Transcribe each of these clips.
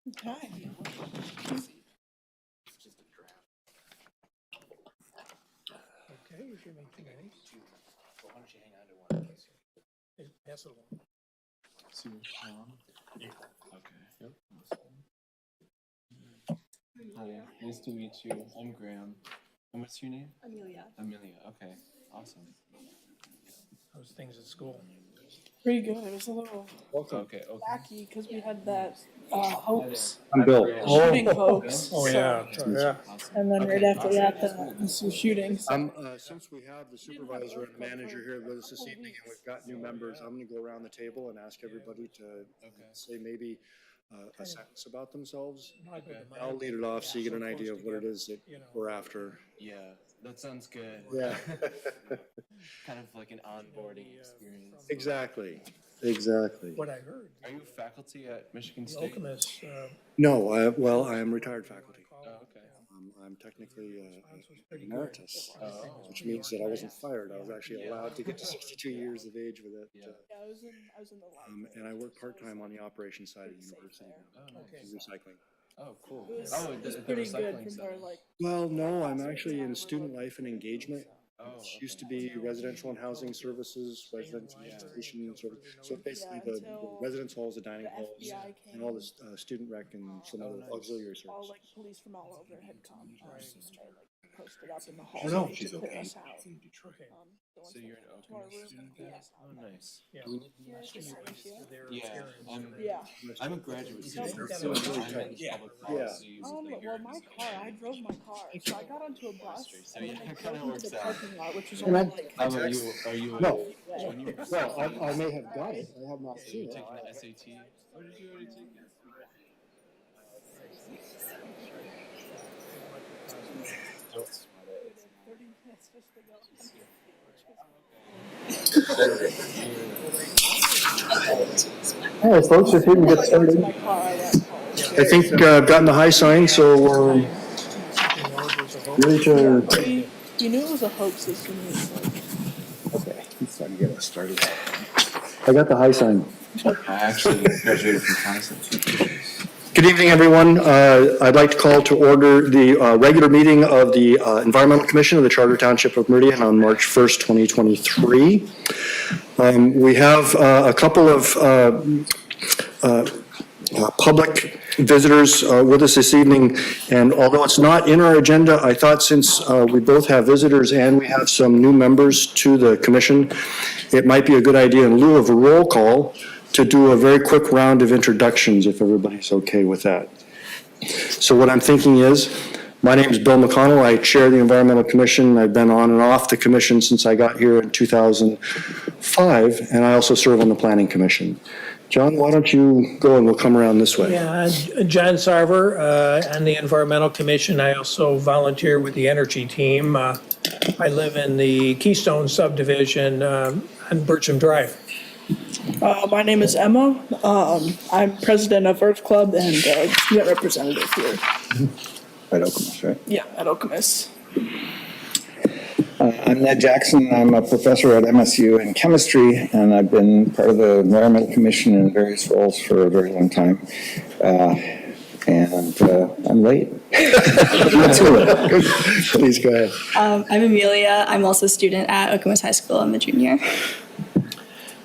Okay. Okay, you should make two names. Why don't you hang on to one? Pass it along. See what's on. Okay. Yep. Hi, nice to meet you. I'm Graham. And what's your name? Amelia. Amelia. Okay. Awesome. How's things at school? Pretty good. It was a little Okay. wacky because we had that hoax, I'm Bill. shooting hoax. Oh, so- yeah. And then right after that, the shooting. So. Since we have the supervisor and manager here with us this evening, and we've got new members, I'm going to go around the table and ask everybody to say maybe a sentence about themselves. I'll lead it off so you get an idea of what it is that we're after. Yeah, that sounds good. Yeah. Kind of like an onboarding experience. Exactly. What I heard. Are you faculty at Michigan The State? Alchemist. No, I am retired faculty. Oh, okay. I'm technically Pretty emeritus, Oh, which means that I wasn't fired. I was actually allowed to get to 62 years of age with it. Yeah. Yeah, I was in the library. And I work part-time on the operations side of the university Oh, now, nice. recycling. Oh, cool. It was, Oh, it was the pretty good recycling from our center. like. Well, no, I'm actually in student life and engagement. Oh, It used to be residential and housing services, residential education, so basically the residence halls, the dining halls, and all this student rec and some other auxiliary All services. like police from all over had come and like posted up in the hall. Oh, no, to she's clear okay. us out. So you're an To our room Alchemist and student? clear us out. Oh, nice. Yeah. Yeah, Yeah. I'm a graduate student, Yeah. so I'm in public Yeah. policy. Well, my car, I drove my car, so I got onto a bus. So and yeah, then it they kind of drove me works to the out. parking lot, which was Can I- only like. How about you? Are you? No. When you were Well, I may have got it, I have not so seen you're it. taking the SAT? Or did you already take it? 30 minutes just to go. Hey, folks, if we can get started. My car, I got called. I think I've gotten the high sign, so we're ready to. You knew it was a hoax as soon as Okay, he's starting to get us started. I got the high sign. I actually graduated from Wisconsin. Good evening, everyone. I'd like to call to order the regular meeting of the Environmental Commission of the Charter Township of Meridian on March 1st, 2023. We have a couple of public visitors with us this evening, and although it's not in our agenda, I thought since we both have visitors and we have some new members to the commission, it might be a good idea in lieu of a roll call to do a very quick round of introductions, if everybody's okay with that. So what I'm thinking is, my name is Bill McConnell. I chair the Environmental Commission. I've been on and off the commission since I got here in 2005, and I also serve on the Planning Commission. John, why don't you go and we'll come around this way. Yeah, John Sarver, on the Environmental Commission. I also volunteer with the Energy Team. I live in the Keystone subdivision on Bircham Drive. My name is Emma. I'm president of Earth Club and student representative here. At Okemos, right? Yeah, at Okemos. I'm Ned Jackson. I'm a professor at MSU in chemistry, and I've been part of the Environmental Commission in various roles for a very long time. I'm late. Please go ahead. I'm Amelia. I'm also a student at Okemos High School. I'm a junior.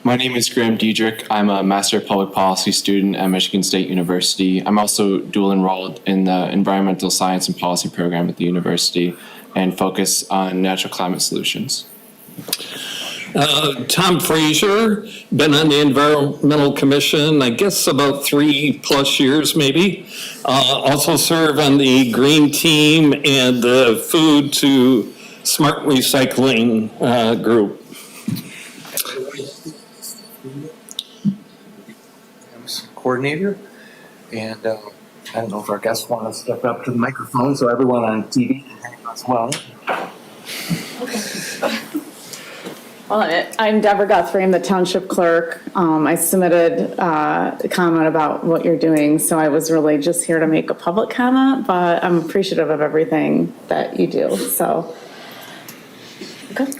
My name is Graham Diedrich. I'm a Master of Public Policy student at Michigan State University. I'm also dual enrolled in the Environmental Science and Policy program at the university and focus on natural climate solutions. Tom Frazier, been on the Environmental Commission, I guess about 3+ years maybe. Also serve on the Green Team and the Food to Smart Recycling group. Coordinator, and I don't know if our guests want to step up to the microphone so everyone on TV can hear as well. Well, I'm Deborah Guthrie, I'm the township clerk. I submitted a comment about what you're doing, so I was really just here to make a public comment, but I'm appreciative of everything that you do, so. Okay.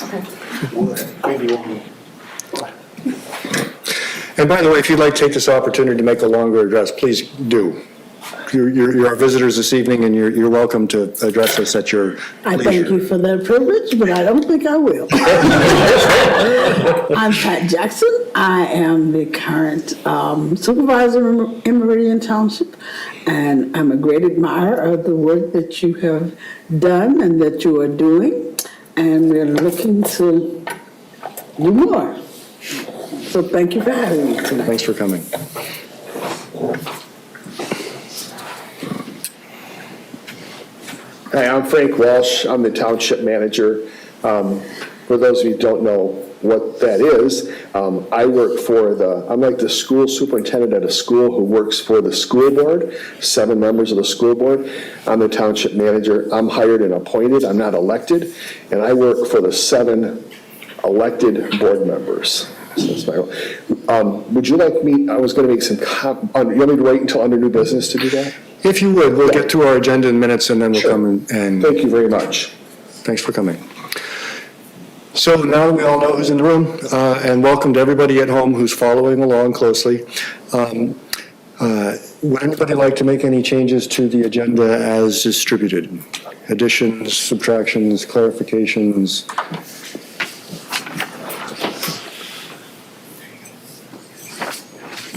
And by the way, if you'd like to take this opportunity to make a longer address, please do. You're our visitors this evening, and you're welcome to address us at your I leisure. thank you for that privilege, but I don't think I will. I'm Pat Jackson. I am the current supervisor in Meridian Township, and I'm a great admirer of the work that you have done and that you are doing, and we're looking to do more. So thank you for having me tonight. Thanks for coming. Hi, I'm Frank Walsh. I'm the township manager. For those of you who don't know what that is, I work I'm like the school superintendent at a school who works for the school board, 7 members of the school board. I'm the township manager. I'm hired and appointed. I'm not elected. And I work for the 7 elected board members. So that's my role. Would you like me, I was going to make some, you want me to wait until under new business to do that? If you would, we'll get through our agenda in minutes, and then we'll come and... Thank you very much. Thanks for coming. So now that we all know who's in the room, and welcome to everybody at home who's following along closely. Would anybody like to make any changes to the agenda as distributed? Additions, subtractions, clarifications?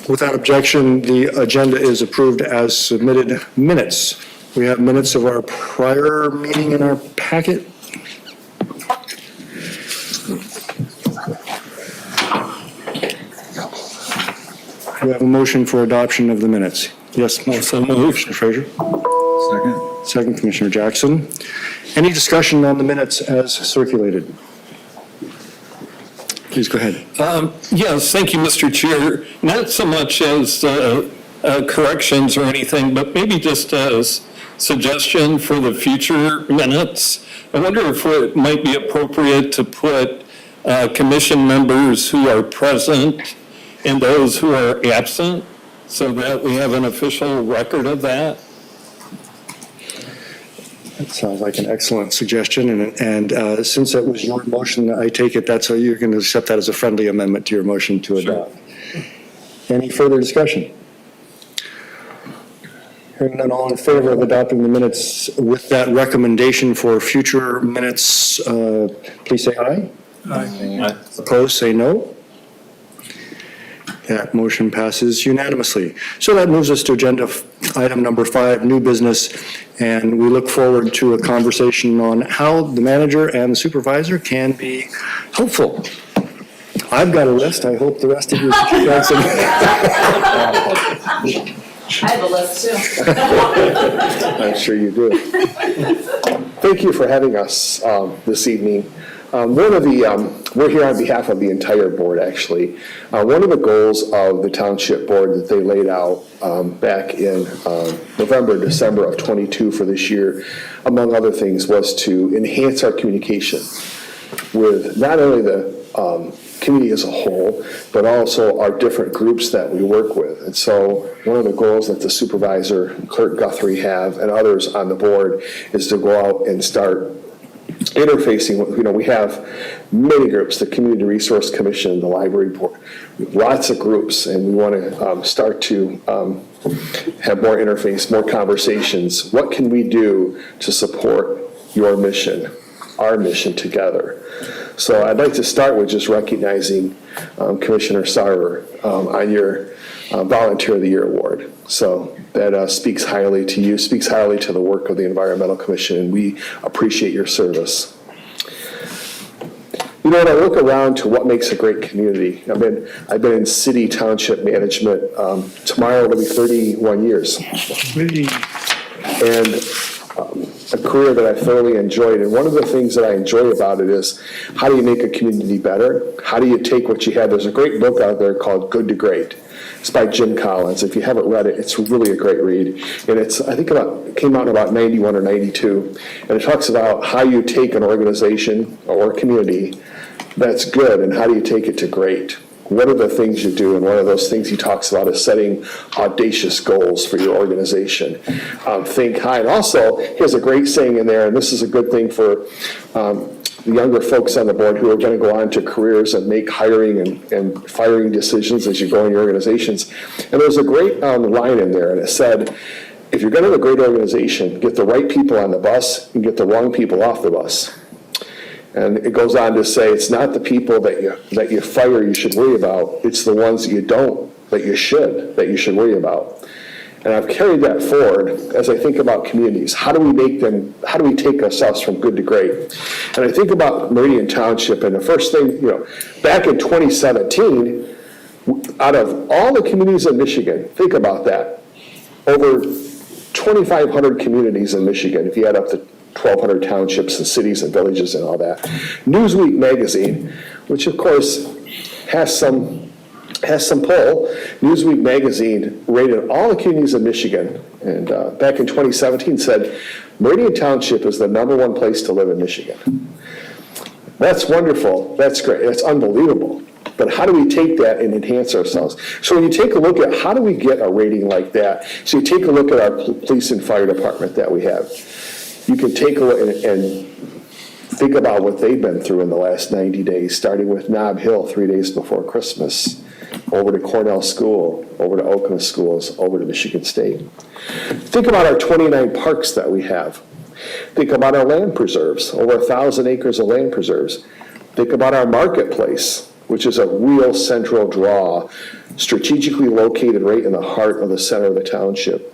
Without objection, the agenda is approved as submitted. Minutes. We have minutes of our prior meeting in our packet. We have a motion for adoption of the minutes. Yes, Also moved. Commissioner Frazier. Second. Second, Commissioner Jackson. Any discussion on the minutes as circulated? Please go ahead. Yes, thank you, Mr. Chair. Not so much as corrections or anything, but maybe just as suggestion for the future minutes. I wonder if it might be appropriate to put commission members who are present and those who are absent, so that we have an official record of that. That sounds like an excellent suggestion, and since that was your motion, I take it that's how you're going to accept that as a friendly amendment to your motion to adopt. Any further discussion? Hearing none, all in favor of adopting the minutes with that recommendation for future minutes, please say aye. Aye. Opposed, say no. That motion passes unanimously. So that moves us to agenda item number 5, new business, and we look forward to a conversation on how the manager and the supervisor can be helpful. I've got a list. I hope the rest of you got some. I have a list too. I'm sure you do. Thank you for having us this evening. We're here on behalf of the entire board, actually. One of the goals of the township board that they laid out back in November, December of 22 for this year, among other things, was to enhance our communication with not only the community as a whole, but also our different groups that we work with. And so one of the goals that the supervisor, Clerk Guthrie, have, and others on the board, is to go out and start interfacing with, we have many groups, the Community Resource Commission, the Library Board, lots of groups, and we want to start to have more interface, more conversations. What can we do to support your mission, our mission together? So I'd like to start with just recognizing Commissioner Sarver on your Volunteer of the Year Award. So that speaks highly to you, speaks highly to the work of the Environmental Commission, and we appreciate your service. You know, when I look around to what makes a great community, I've been in city township management. Tomorrow it'll be 31 years. And a career that I thoroughly enjoyed. And one of the things that I enjoy about it is, how do you make a community better? How do you take what you have? There's a great book out there called Good to Great. It's by Jim Collins. If you haven't read it, it's really a great read. And it came out in about 91 or 92. And it talks about how you take an organization or a community that's good, and how do you take it to great? What are the things you do? And one of those things he talks about is setting audacious goals for your organization. Think high. And also, he has a great saying in there, and this is a good thing for the younger folks on the board who are going to go on to careers and make hiring and firing decisions as you go in your organizations. And there's a great line in there, and it said, if you're going to have a great organization, get the right people on the bus and get the wrong people off the bus. And it goes on to say, it's not the people that you fire you should worry about, it's the ones that you don't, that you should worry about. And I've carried that forward as I think about communities. How do we take ourselves from good to great? And I think about Meridian Township, and the first thing, back in 2017, out of all the communities in Michigan, think about that, over 2,500 communities in Michigan, if you add up the 1,200 townships and cities and villages and all that. Newsweek magazine, which of course has some poll, Newsweek magazine rated all the communities in Michigan, and back in 2017 said, Meridian Township is the #1 place to live in Michigan. That's wonderful, that's great, that's unbelievable. But how do we take that and enhance ourselves? So when you take a look at how do we get a rating like that, so you take a look at our police and fire department that we have. You can take a look and think about what they've been through in the last 90 days, starting with Nob Hill 3 days before Christmas, over to Cornell School, over to Okemos Schools, over to Michigan State. Think about our 29 parks that we have. Think about our land preserves, over 1,000 acres of land preserves. Think about our marketplace, which is a real central draw, strategically located right in the heart of the center of the township.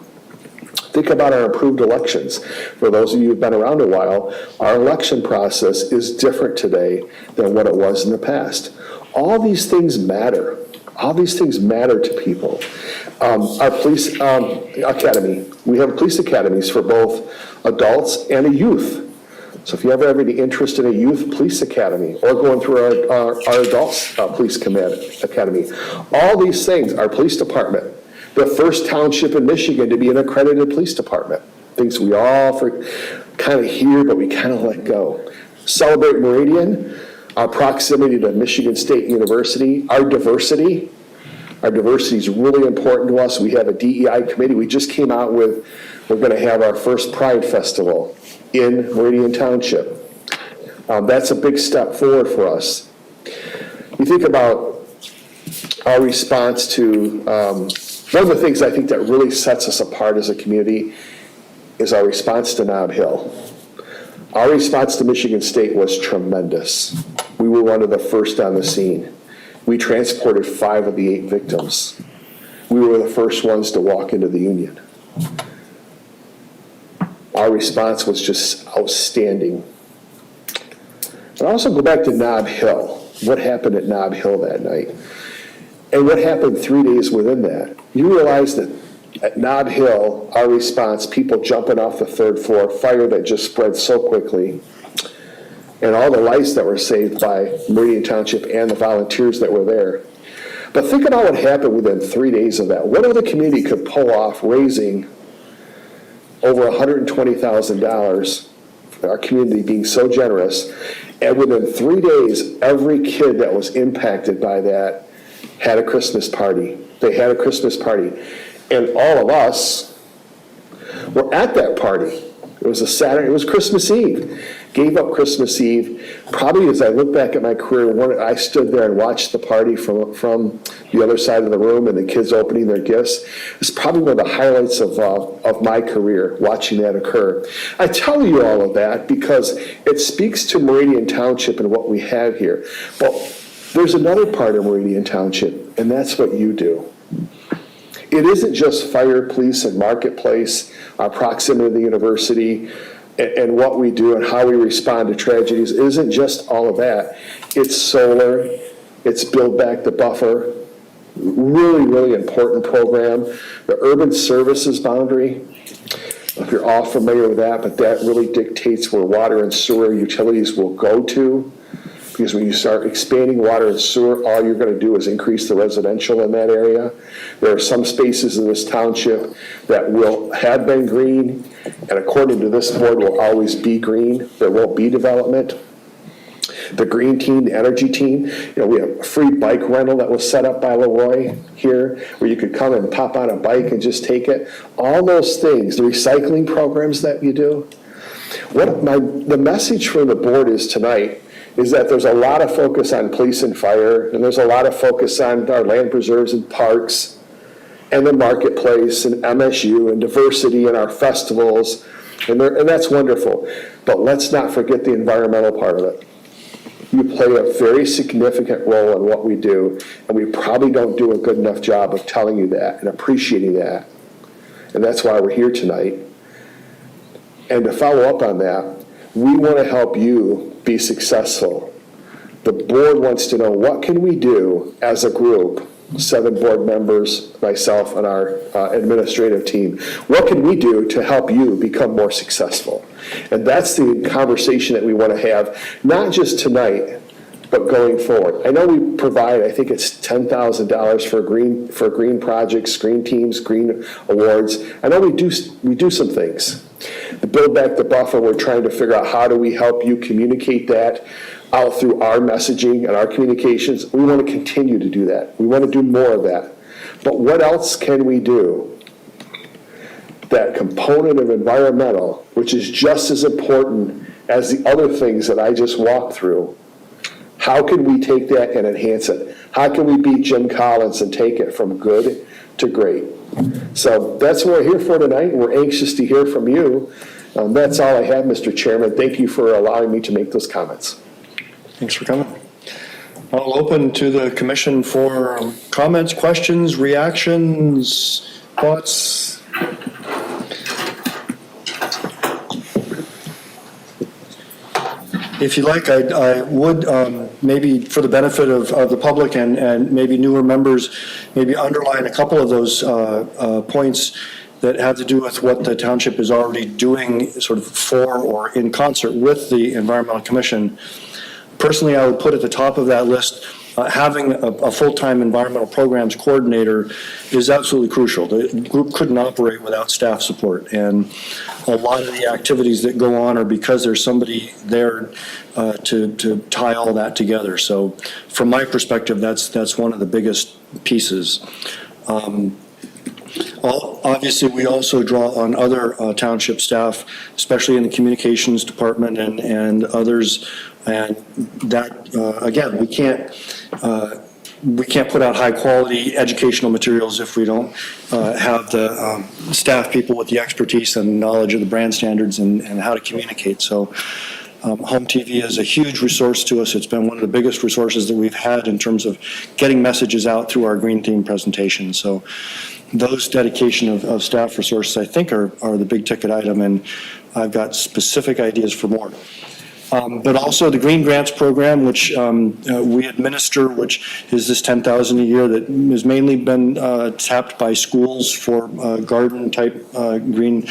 Think about our improved elections. For those of you who've been around a while, our election process is different today than what it was in the past. All these things matter. All these things matter to people. Our police academy, we have police academies for both adults and a youth. So if you ever have any interest in a youth police academy or going through our adults police academy, all these things, our police department, the first township in Michigan to be an accredited police department, things we all kind of hear, but we kind of let go. Celebrate Meridian, our proximity to Michigan State University, our diversity. Our diversity is really important to us. We have a DEI committee. We just came out with, we're going to have our first Pride Festival in Meridian Township. That's a big step forward for us. You think about our response to, one of the things I think that really sets us apart as a community is our response to Nob Hill. Our response to Michigan State was tremendous. We were one of the first on the scene. We transported 5 of the 8 victims. We were the first ones to walk into the Union. Our response was just outstanding. And also go back to Nob Hill. What happened at Nob Hill that night? And what happened 3 days within that? You realize that at Nob Hill, our response, people jumping off the 3rd floor, fire that just spread so quickly, and all the lives that were saved by Meridian Township and the volunteers that were there. But think about what happened within 3 days of that. What other community could pull off raising over $120,000, our community being so generous, and within 3 days, every kid that was impacted by that had a Christmas party. They had a Christmas party. And all of us were at that party. It was a Saturday, it was Christmas Eve. Gave up Christmas Eve. Probably as I look back at my career, I stood there and watched the party from the other side of the room and the kids opening their gifts. It's probably one of the highlights of my career, watching that occur. I tell you all of that because it speaks to Meridian Township and what we have here. But there's another part of Meridian Township, and that's what you do. It isn't just fire, police, and marketplace, our proximity to the university, and what we do and how we respond to tragedies. It isn't just all of that. It's solar, it's build back the buffer, really, really important program. The urban services boundary, if you're all familiar with that, but that really dictates where water and sewer utilities will go to. Because when you start expanding water and sewer, all you're going to do is increase the residential in that area. There are some spaces in this township that have been green, and according to this board, will always be green. There won't be development. The green team, the energy team, we have a free bike rental that was set up by Leroy here, where you could come and pop on a bike and just take it. All those things, the recycling programs that you do. The message from the board is tonight is that there's a lot of focus on police and fire, and there's a lot of focus on our land preserves and parks, and the marketplace and MSU and diversity and our festivals, and that's wonderful. But let's not forget the environmental part of it. You play a very significant role in what we do, and we probably don't do a good enough job of telling you that and appreciating that. And that's why we're here tonight. And to follow up on that, we want to help you be successful. The board wants to know, what can we do as a group, 7 board members, myself, and our administrative team, what can we do to help you become more successful? And that's the conversation that we want to have, not just tonight, but going forward. I know we provide, I think it's $10,000 for green projects, green teams, green awards. I know we do some things. The Build Back the Buffer, we're trying to figure out how do we help you communicate that out through our messaging and our communications. We want to continue to do that. We want to do more of that. But what else can we do? That component of environmental, which is just as important as the other things that I just walked through, how can we take that and enhance it? How can we beat Jim Collins and take it from good to great? So that's what we're here for tonight. We're anxious to hear from you. That's all I have, Mr. Chairman. Thank you for allowing me to make those comments. Thanks for coming. I'll open to the commission for comments, questions, reactions, thoughts. If you like, I would maybe for the benefit of the public and maybe newer members, maybe underline a couple of those points that have to do with what the township is already doing sort of for or in concert with the Environmental Commission. Personally, I would put at the top of that list having a full-time environmental programs coordinator is absolutely crucial. The group couldn't operate without staff support, and a lot of the activities that go on are because there's somebody there to tie all that together. So from my perspective, that's one of the biggest pieces. Obviously, we also draw on other township staff, especially in the communications department and others. And that, again, we can't put out high quality educational materials if we don't have the staff people with the expertise and knowledge of the brand standards and how to communicate. So Home TV is a huge resource to us. It's been one of the biggest resources that we've had in terms of getting messages out through our green theme presentation. So those dedication of staff resources, I think, are the big ticket item, and I've got specific ideas for more. But also the Green Grants Program, which we administer, which is this $10,000 a year that has mainly been tapped by schools for garden-type green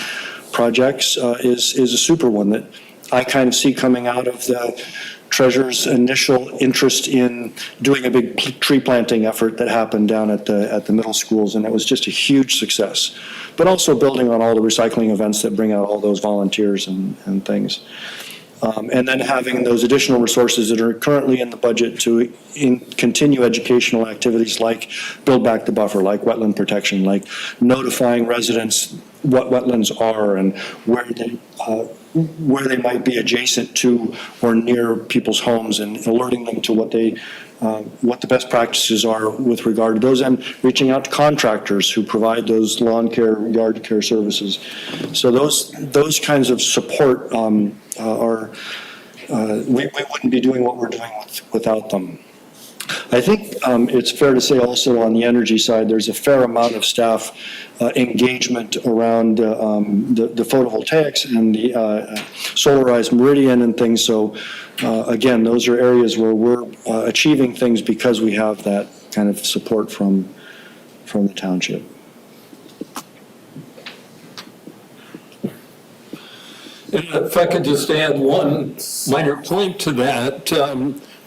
projects, is a super one that I kind of see coming out of the Treasurer's initial interest in doing a big tree planting effort that happened down at the middle schools, and it was just a huge success. But also building on all the recycling events that bring out all those volunteers and things. And then having those additional resources that are currently in the budget to continue educational activities like Build Back the Buffer, like wetland protection, like notifying residents what wetlands are and where they might be adjacent to or near people's homes, and alerting them to what the best practices are with regard to those, and reaching out to contractors who provide those lawn care, yard care services. So those kinds of support we wouldn't be doing what we're doing without them. I think it's fair to say also on the energy side, there's a fair amount of staff engagement around the photovoltaics and the solarized Meridian and things. So again, those are areas where we're achieving things because we have that kind of support from the township. If I could just add one minor point to that,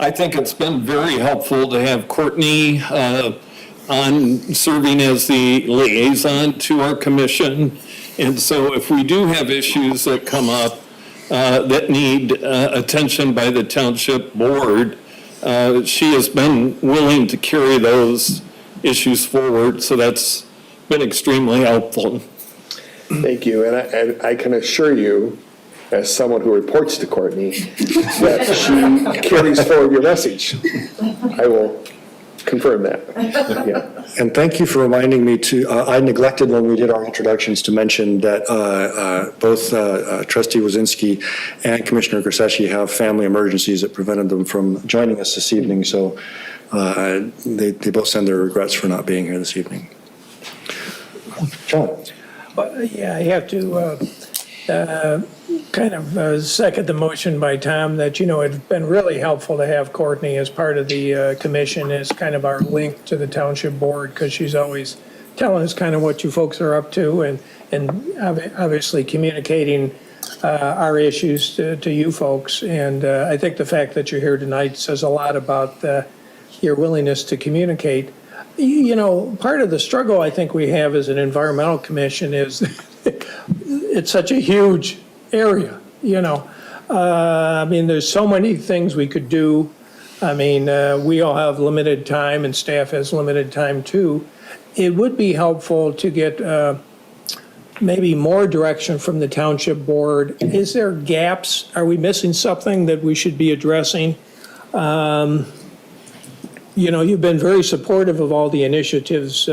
I think it's been very helpful to have Courtney on serving as the liaison to our commission. And so if we do have issues that come up that need attention by the township board, she has been willing to carry those issues forward. So that's been extremely helpful. Thank you. And I can assure you, as someone who reports to Courtney, that she carries forward your message. I will confirm that. Yeah. And thank you for reminding me to, I neglected when we did our introductions to mention that both Trustee Wazinski and Commissioner Grisecki have family emergencies that prevented them from joining us this evening. So they both send their regrets for not being here this evening. John. Yeah, I have to kind of second the motion by Tom that, it's been really helpful to have Courtney as part of the commission as kind of our link to the township board, because she's always telling us kind of what you folks are up to and obviously communicating our issues to you folks. And I think the fact that you're here tonight says a lot about your willingness to communicate. Part of the struggle I think we have as an environmental commission is it's such a huge area, I mean, there's so many things we could do. I mean, we all have limited time and staff has limited time too. It would be helpful to get maybe more direction from the township board. Is there gaps? Are we missing something that we should be addressing? You've been very supportive of all the initiatives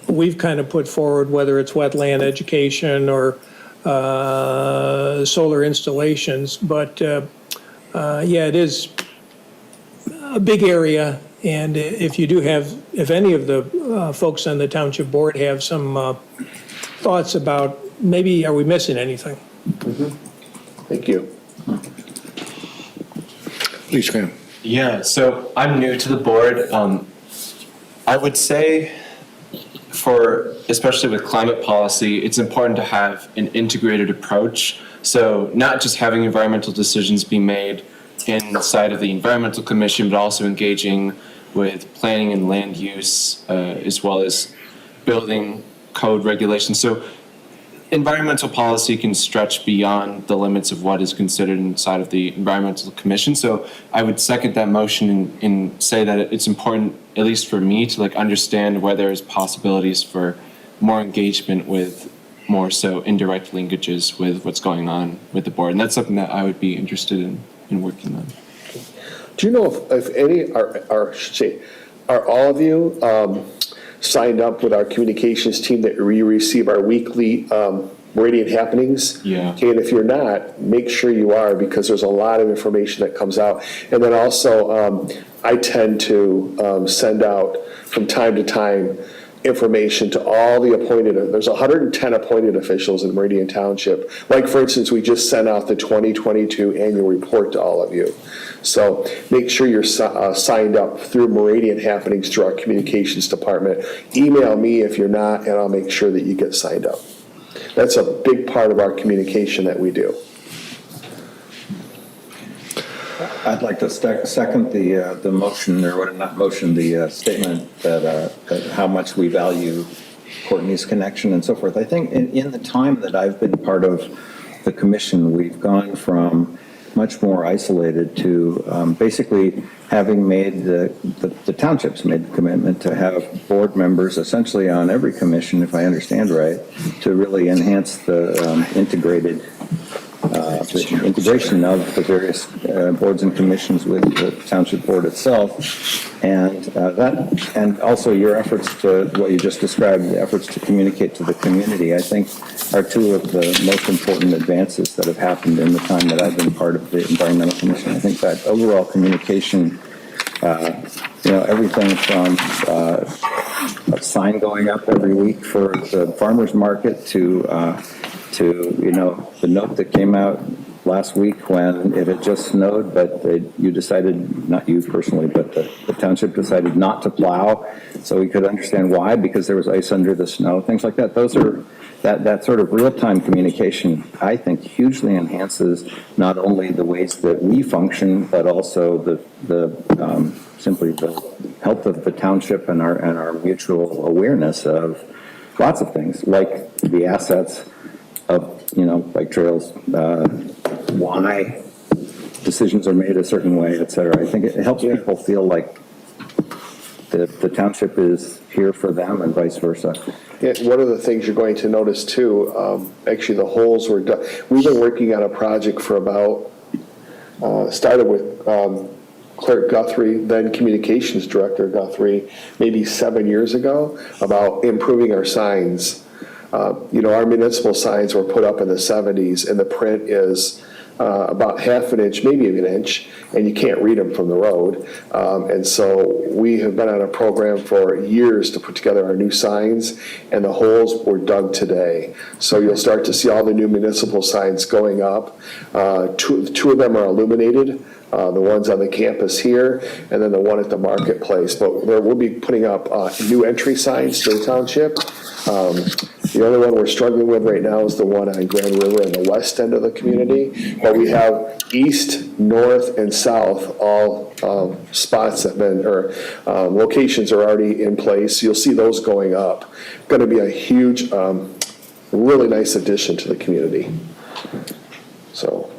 we've kind of put forward, whether it's wetland education or solar installations. But yeah, it is a big area. And if any of the folks on the township board have some thoughts about maybe are we missing anything? Mm-hmm. Thank you. Please, Graham. Yeah, so I'm new to the board. I would say especially with climate policy, it's important to have an integrated approach. So not just having environmental decisions be made inside of the Environmental Commission, but also engaging with planning and land use, as well as building code regulations. So environmental policy can stretch beyond the limits of what is considered inside of the Environmental Commission. So I would second that motion and say that it's important, at least for me, to understand where there's possibilities for more engagement with more so indirect linkages with what's going on with the board. And that's something that I would be interested in working on. Do you know if any are all of you signed up with our communications team that we receive our weekly Meridian happenings? Yeah. Okay, and if you're not, make sure you are, because there's a lot of information that comes out. And then also, I tend to send out from time to time information to all the there's 110 appointed officials in Meridian Township. Like, for instance, we just sent out the 2022 annual report to all of you. So make sure you're signed up through Meridian Happenings through our communications department. Email me if you're not, and I'll make sure that you get signed up. That's a big part of our communication that we do. I'd like to second the motion, or what, not motion, the statement that how much we value Courtney's connection and so forth. I think in the time that I've been part of the commission, we've gone from much more isolated to basically having made the townships made the commitment to have board members essentially on every commission, if I understand right, to really enhance the the integration of the various boards and commissions with the township board itself, and also your efforts to what you just described, the efforts to communicate to the community, I think are two of the most important advances that have happened in the time that I've been part of the Environmental Commission. I think that overall communication, everything from a sign going up every week for the farmers market to the note that came out last week when it had just snowed, but you decided, not you personally, but the township decided not to plow, so we could understand why, because there was ice under the snow, things like that. Those are, that sort of real-time communication, I think, hugely enhances not only the ways that we function, but also simply the health of the township and our mutual awareness of lots of things, like the assets of, bike trails, why decisions are made a certain way, et cetera. I think it helps people feel like the township is here for them and vice versa. Yeah, one of the things you're going to notice too, actually the holes were done. We've been working on a project for about, started with Clerk Guthrie, then Communications Director Guthrie, maybe 7 years ago, about improving our signs. Our municipal signs were put up in the 70s, and the print is about half an inch, maybe an inch, and you can't read them from the road. And so we have been on a program for years to put together our new signs, and the holes were dug today. So you'll start to see all the new municipal signs going up. Two of them are illuminated. The ones on the campus here, and then the one at the marketplace. But we'll be putting up new entry signs to the township. The only one we're struggling with right now is the one on Grand River in the west end of the community. But we have east, north, and south, all spots that have been, or locations are already in place. You'll see those going up. Going to be a huge, really nice addition to the community. So.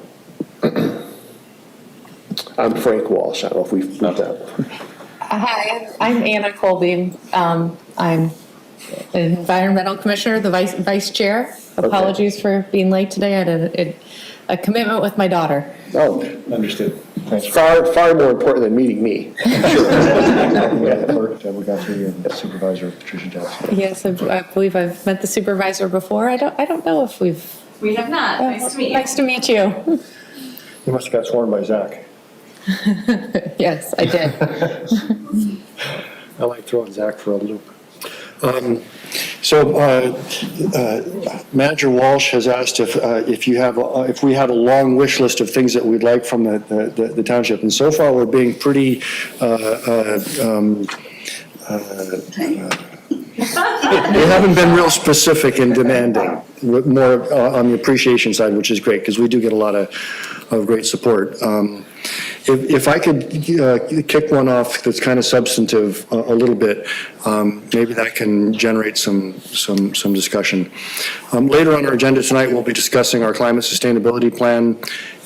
I'm Frank Walsh. I don't know if we've moved that. Hi, I'm Anna Colby. I'm an environmental commissioner, the vice chair. Apologies for being late today. I had a commitment with my daughter. Oh, understood. Thanks. Far more important than meeting me. Supervisor Patricia Jackson. Yes, I believe I've met the supervisor before. I don't know if we've. We have not. Nice to meet you. Nice to meet you. You must have got sworn by Zach. Yes, I did. I like throwing Zach for a loop. Manager Walsh has asked if we have a long wish list of things that we'd like from the township, and so far we're being pretty we haven't been real specific in demanding, more on the appreciation side, which is great, because we do get a lot of great support. If I could kick one off that's kind of substantive a little bit, maybe that can generate some discussion. Later on our agenda tonight, we'll be discussing our climate sustainability plan,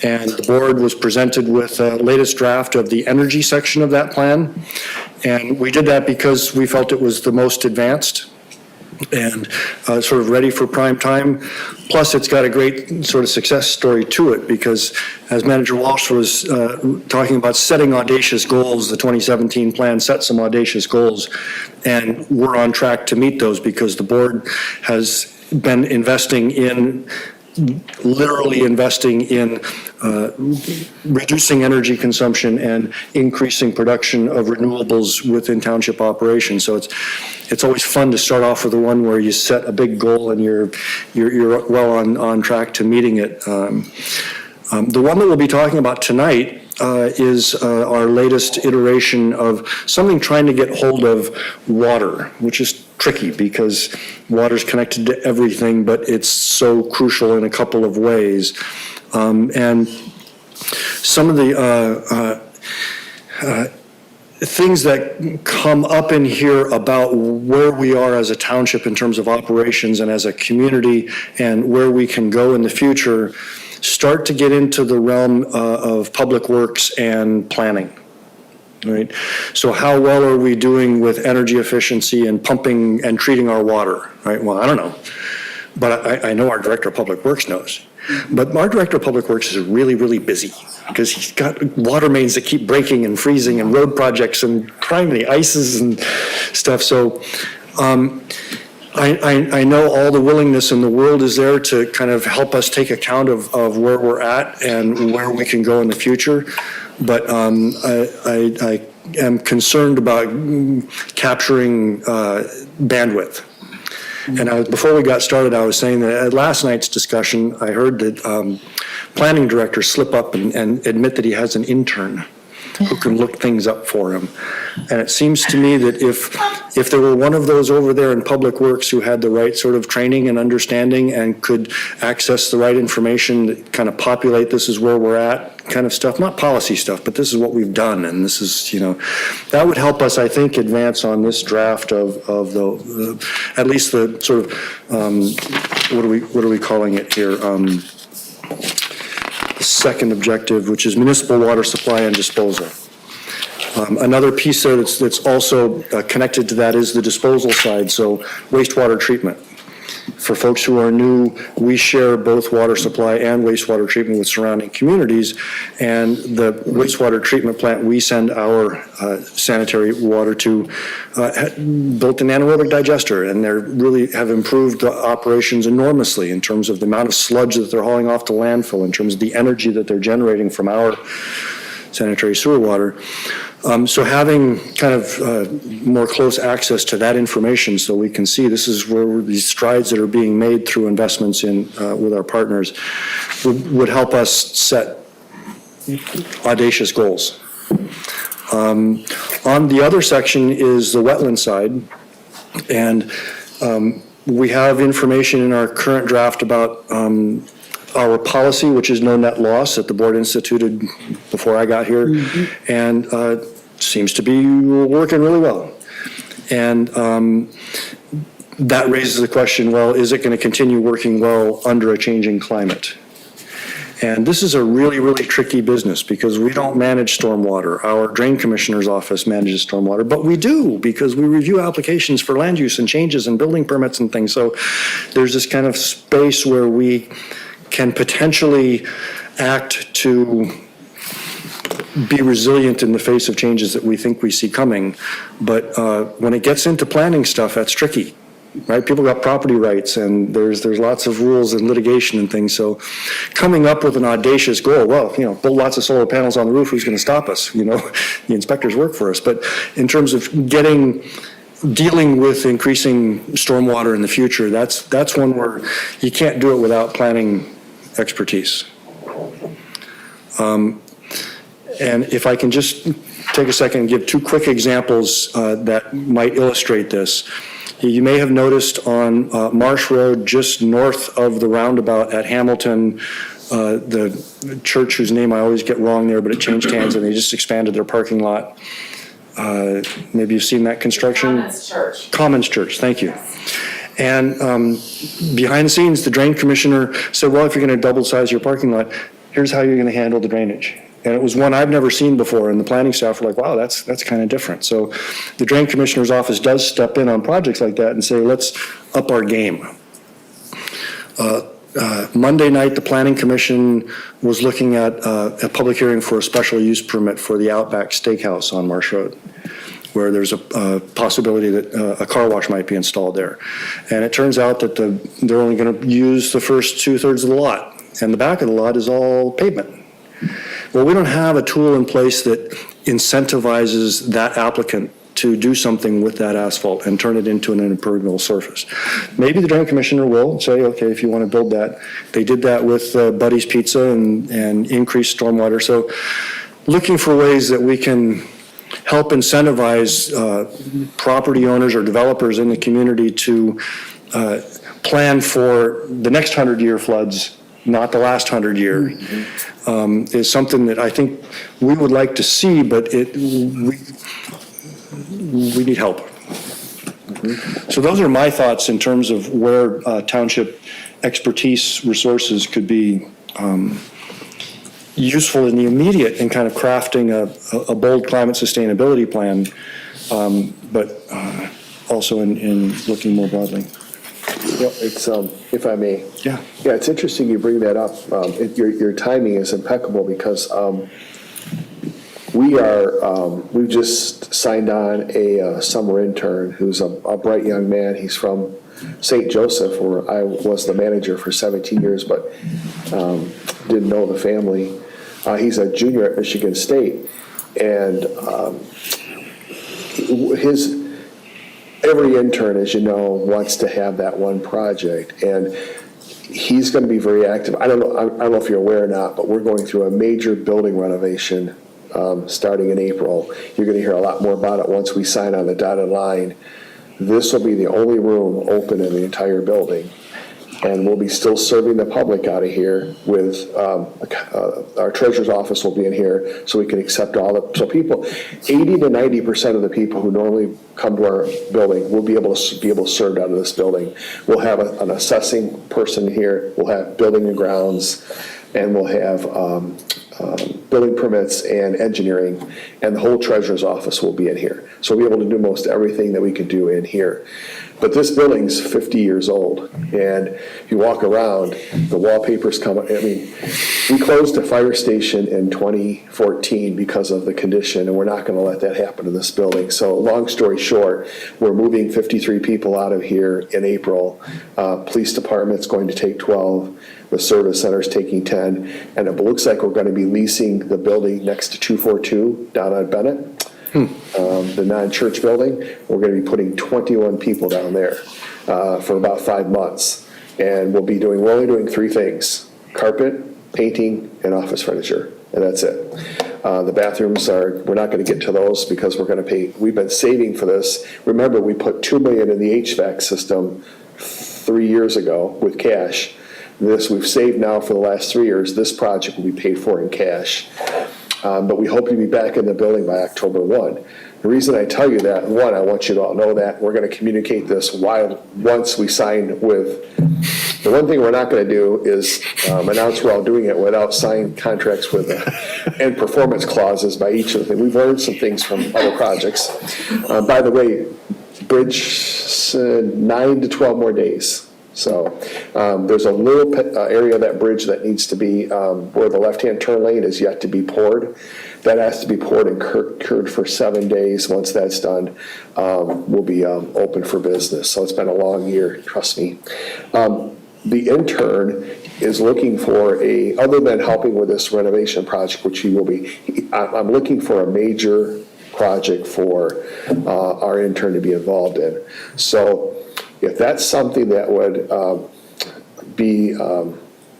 and the board was presented with the latest draft of the energy section of that plan. And we did that because we felt it was the most advanced and sort of ready for prime time. Plus, it's got a great sort of success story to it, because as Manager Walsh was talking about setting audacious goals, the 2017 plan set some audacious goals, and we're on track to meet those because the board has been literally investing in reducing energy consumption and increasing production of renewables within township operations. So it's always fun to start off with the one where you set a big goal and you're well on track to meeting it. The one that we'll be talking about tonight is our latest iteration of something trying to get hold of water, which is tricky because water's connected to everything, but it's so crucial in a couple of ways. And some of the things that come up in here about where we are as a township in terms of operations and as a community and where we can go in the future start to get into the realm of public works and planning. Right? So how well are we doing with energy efficiency and pumping and treating our water? Right? Well, I don't know, but I know our Director of Public Works knows. But our Director of Public Works is really, really busy because he's got water mains that keep breaking and freezing and road projects and criminy ices and stuff. So I know all the willingness in the world is there to kind of help us take account of where we're at and where we can go in the future. But I am concerned about capturing bandwidth. And before we got started, I was saying that at last night's discussion, I heard that planning director slip up and admit that he has an intern who can look things up for him. And it seems to me that if there were one of those over there in Public Works who had the right sort of training and understanding and could access the right information that kind of populate this is where we're at kind of stuff, not policy stuff, but this is what we've done, and this is, that would help us, I think, advance on this draft of the at least the sort of, what are we calling it here? The second objective, which is municipal water supply and disposal. Another piece there that's also connected to that is the disposal side, so wastewater treatment. For folks who are new, we share both water supply and wastewater treatment with surrounding communities. And the wastewater treatment plant we send our sanitary water to built an anaerobic digester, and they really have improved the operations enormously in terms of the amount of sludge that they're hauling off to landfill, in terms of the energy that they're generating from our sanitary sewer water. So having kind of more close access to that information so we can see this is where these strides that are being made through investments in with our partners would help us set audacious goals. On the other section is the wetland side, and we have information in our current draft about our policy, which is no net loss, that the board instituted before I got here, and seems to be working really well. And that raises the question, well, is it going to continue working well under a changing climate? And this is a really, really tricky business because we don't manage stormwater. Our drain commissioner's office manages stormwater, but we do because we review applications for land use and changes and building permits and things. So there's this kind of space where we can potentially act to be resilient in the face of changes that we think we see coming. But when it gets into planning stuff, that's tricky, right? People got property rights and there's lots of rules and litigation and things. So coming up with an audacious goal, well, build lots of solar panels on the roof, who's going to stop us? The inspectors work for us. But in terms of dealing with increasing stormwater in the future, that's one where you can't do it without planning expertise. And if I can just take a second and give two quick examples that might illustrate this. You may have noticed on Marsh Road, just north of the roundabout at Hamilton, the church whose name I always get wrong there, but it changed hands and they just expanded their parking lot. Maybe you've seen that construction? Commons Church. Commons Church, thank you. And behind the scenes, the drain commissioner said, well, if you're going to double size your parking lot, here's how you're going to handle the drainage. And it was one I've never seen before, and the planning staff were like, wow, that's kind of different. So the drain commissioner's office does step in on projects like that and say, let's up our game. Monday night, the planning commission was looking at a public hearing for a special use permit for the Outback Steakhouse on Marsh Road, where there's a possibility that a car wash might be installed there. And it turns out that they're only going to use the first 2/3 of the lot, and the back of the lot is all pavement. Well, we don't have a tool in place that incentivizes that applicant to do something with that asphalt and turn it into an impermeable surface. Maybe the drain commissioner will say, okay, if you want to build that. They did that with Buddy's Pizza and increased stormwater. So looking for ways that we can help incentivize property owners or developers in the community to plan for the next 100-year floods, not the last 100-year, is something that I think we would like to see, but we need help. So those are my thoughts in terms of where township expertise resources could be useful in the immediate in kind of crafting a bold climate sustainability plan, but also in looking more broadly. It's, if I may. Yeah. Yeah, it's interesting you bring that up. Your timing is impeccable because we've just signed on a summer intern who's a bright young man. He's from St. Joseph, where I was the manager for 17 years, but didn't know the family. He's a junior at Michigan State, and every intern, as you know, wants to have that one project, and he's going to be very active. I don't know if you're aware or not, but we're going through a major building renovation starting in April. You're going to hear a lot more about it once we sign on the dotted line. This will be the only room open in the entire building, and we'll be still serving the public out of here with, our treasurer's office will be in here, so we can accept so people, 80 to 90% of the people who normally come to our building will be able to serve out of this building. We'll have an assessing person here, we'll have building and grounds, and we'll have building permits and engineering, and the whole treasurer's office will be in here. So we'll be able to do most everything that we could do in here. But this building's 50 years old, and if you walk around, the wallpaper's come, I mean, we closed the fire station in 2014 because of the condition, and we're not gonna let that happen in this building. So long story short, we're moving 53 people out of here in April. Police department's going to take 12, the service center's taking 10, and it looks like we're gonna be leasing the building next to 242 down on Bennett. The non-church building, we're gonna be putting 21 people down there for about 5 months. And we're only doing 3 things: carpet, painting, and office furniture, and that's it. The bathrooms we're not gonna get to those because we've been saving for this. Remember, we put $2 million in the HVAC system 3 years ago with cash. This we've saved now for the last 3 years. This project will be paid for in cash. But we hope to be back in the building by October 1. The reason I tell you that, one, I want you to all know that we're going to communicate this once we sign with. The one thing we're not going to do is announce we're all doing it without signed contracts with and performance clauses by each of them. We've learned some things from other projects. By the way, bridge 9 to 12 more days. So there's a little area of that bridge that needs to be, where the left-hand turn lane is yet to be poured. That has to be poured and cured for 7 days. Once that's done, we'll be open for business. So it's been a long year, trust me. The intern is looking for other than helping with this renovation project, which he will be, I'm looking for a major project for our intern to be involved in. So if that's something that would be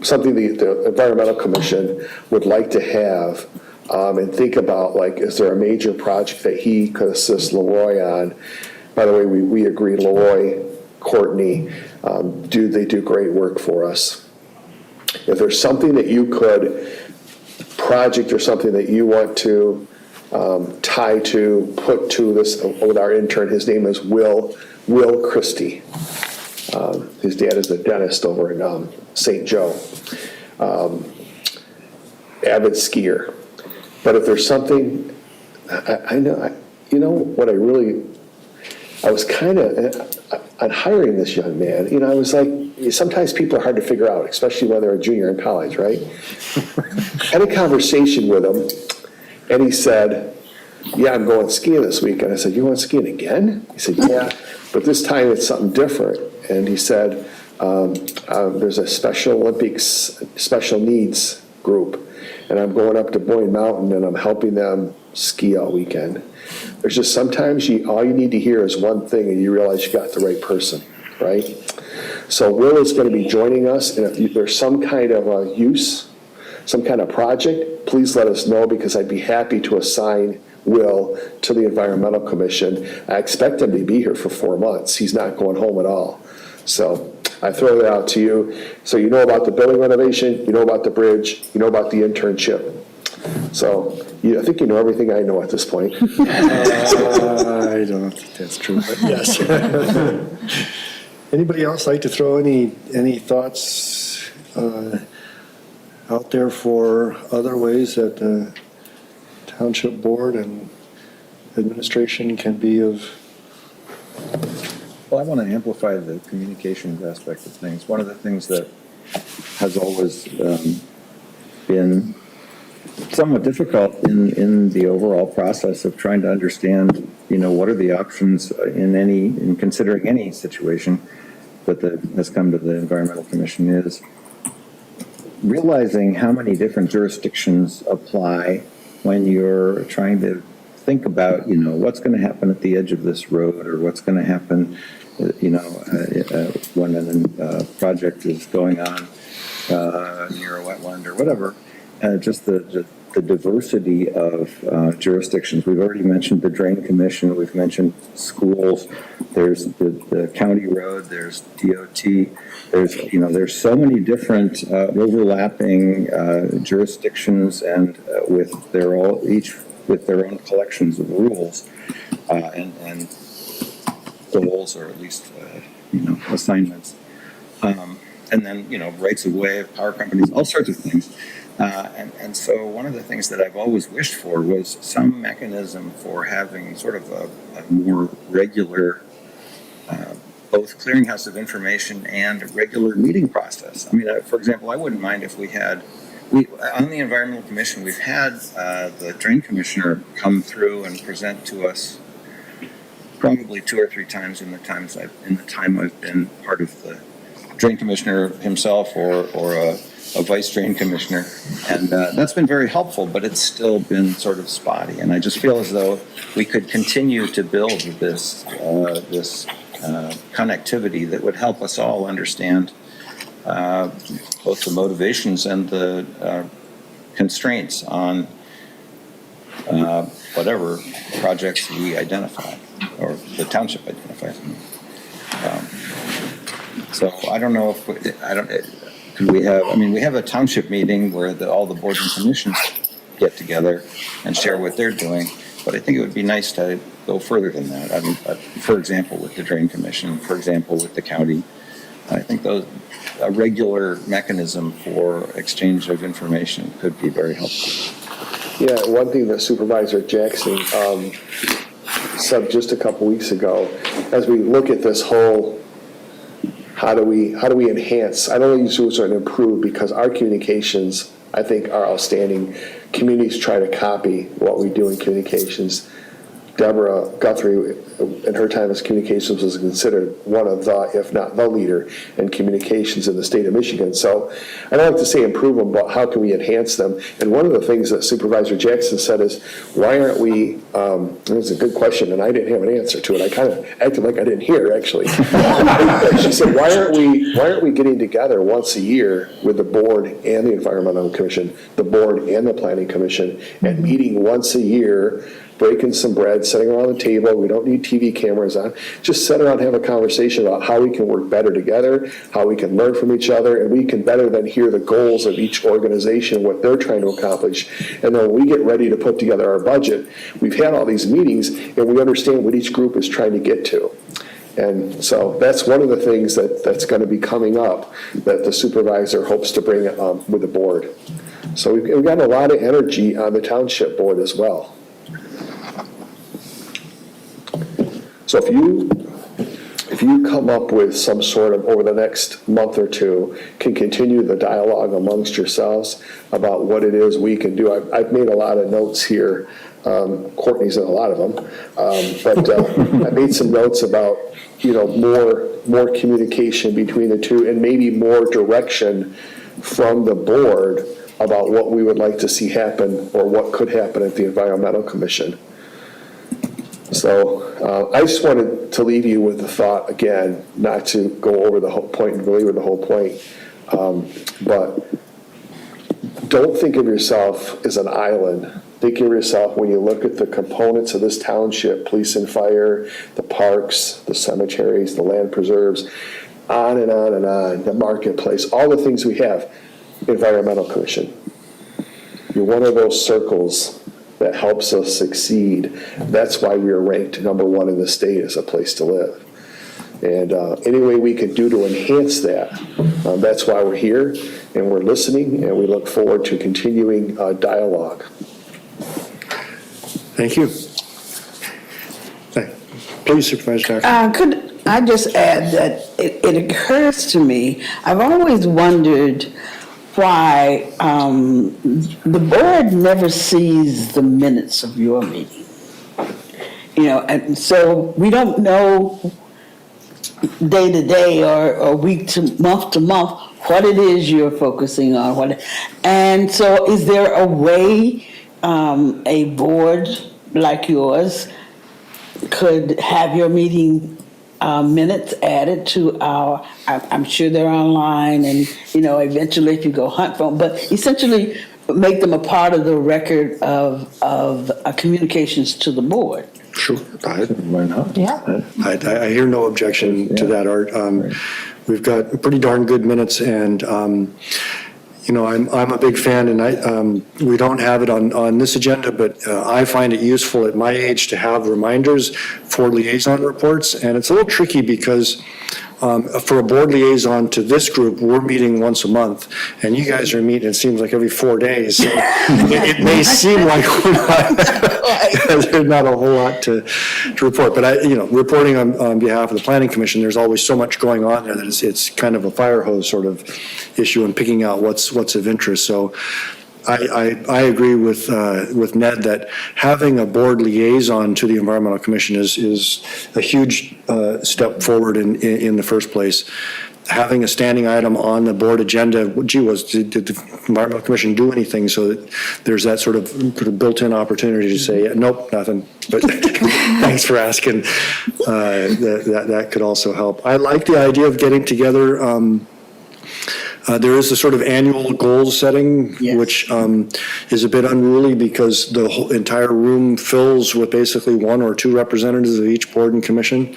something the Environmental Commission would like to have and think about, like, is there a major project that he could assist Leroy on? By the way, we agree, Leroy, Courtney, they do great work for us. If there's something that you could, project or something that you want to tie to, put to this with our intern, his name is Will Christie. His dad is a dentist over in St. Joe. Avid skier. But if there's something, I was kind of, on hiring this young man, I was like, sometimes people are hard to figure out, especially when they're a junior in college, right? Had a conversation with him, and he said, yeah, I'm going skiing this week. And I said, you're going skiing again? He said, yeah, but this time it's something different. And he said, there's a Special Olympics special needs group, and I'm going up to Boyne Mountain, and I'm helping them ski all weekend. There's just sometimes all you need to hear is one thing, and you realize you got the right person, right? So Will is going to be joining us, and if there's some kind of some kind of project, please let us know, because I'd be happy to assign Will to the Environmental Commission. I expect him to be here for 4 months. He's not going home at all. So I throw that out to you. So you know about the building renovation, you know about the bridge, you know about the internship. So I think you know everything I know at this point. I don't think that's true, but yes. Anybody else like to throw any thoughts out there for other ways that the township board and administration can be of? Well, I want to amplify the communications aspect of things. One of the things that has always been somewhat difficult in the overall process of trying to understand, what are the options in considering any situation that has come to the Environmental Commission, is realizing how many different jurisdictions apply when you're trying to think about, what's going to happen at the edge of this road, or what's going to happen, when a project is going on near a wetland or whatever. Just the diversity of jurisdictions. We've already mentioned the Drain Commission. We've mentioned schools. There's the county road. There's DOT. There's so many different overlapping jurisdictions, and each with their own collections of rules and goals, or at least assignments. and then, rights of way of power companies, all sorts of things. And so one of the things that I've always wished for was some mechanism for having sort of a more regular, both clearinghouse of information and a regular meeting process. I mean, for example, I wouldn't mind if we had, on the Environmental Commission, we've had the Drain Commissioner come through and present to us probably 2 or 3 times in the time I've been part of the Drain Commissioner himself or a Vice Drain Commissioner, and that's been very helpful, but it's still been sort of spotty, and I just feel as though we could continue to build this connectivity that would help us all understand both the motivations and the constraints on whatever projects we identify, or the township identifies. So I don't know if we have a township meeting where all the boards and commissions get together and share what they're doing, but I think it would be nice to go further than that. I mean, for example, with the Drain Commission, for example, with the county, I think a regular mechanism for exchange of information could be very helpful. Yeah, one thing that Supervisor Jackson said just a couple weeks ago, as we look at this whole, how do we enhance? I don't use words and improve, because our communications, I think, are outstanding. Communities try to copy what we do in communications. Deborah Guthrie, in her time as communications, was considered one of the, if not the leader in communications in the state of Michigan. So I don't like to say improve them, but how can we enhance them? And one of the things that Supervisor Jackson said is, why aren't we, it was a good question, and I didn't have an answer to it. I kind of acted like I didn't hear, actually. She said, why aren't we getting together once a year with the board and the Environmental Commission, the board and the Planning Commission, and meeting once a year, breaking some bread, sitting around the table. We don't need TV cameras on. Just sit around and have a conversation about how we can work better together, how we can learn from each other, and we can better then hear the goals of each organization, what they're trying to accomplish. And then when we get ready to put together our budget, we've had all these meetings, and we understand what each group is trying to get to. And so that's one of the things that's going to be coming up that the supervisor hopes to bring with the board. So we've got a lot of energy on the township board as well. So if you come up with some sort of, over the next month or two, can continue the dialogue amongst yourselves about what it is we can do. I've made a lot of notes here. Courtney's in a lot of them. But I made some notes about, more communication between the two, and maybe more direction from the board about what we would like to see happen, or what could happen at the Environmental Commission. So I just wanted to leave you with the thought, again, not to go over the whole point and belabor the whole point, but don't think of yourself as an island. Think of yourself, when you look at the components of this township, police and fire, the parks, the cemeteries, the land preserves, on and on and on, the marketplace, all the things we have, Environmental Commission. You're one of those circles that helps us succeed. That's why we are ranked #1 in the state as a place to live. And any way we can do to enhance that, that's why we're here, and we're listening, and we look forward to continuing dialogue. Thank you. Please, Supervisor Jackson. Could I just add that it occurs to me, I've always wondered why the board never sees the minutes of your meeting. And so we don't know day to day or week to month what it is you're focusing on. And so is there a way a board like yours could have your meeting minutes added to I'm sure they're online, and eventually if you go hunt for them, but essentially make them a part of the record of communications to the board? Sure. Why not? Yeah. I hear no objection to that, Art. We've got pretty darn good minutes, and I'm a big fan, and we don't have it on this agenda, but I find it useful at my age to have reminders for liaison reports, and it's a little tricky because For a board liaison to this group, we're meeting once a month, and you guys are meeting, it seems like every 4 days. So it may seem like we're not, there's not a whole lot to report. But reporting on behalf of the Planning Commission, there's always so much going on there that it's kind of a fire hose sort of issue and picking out what's of interest. So I agree with Ned that having a board liaison to the Environmental Commission is a huge step forward in the first place. Having a standing item on the board agenda, did the Environmental Commission do anything? So that there's that sort of built-in opportunity to say, nope, nothing. But thanks for asking. That could also help. I like the idea of getting together. There is a sort of annual goal setting, which is a bit unruly because the whole entire room fills with basically 1 or 2 representatives of each board and commission.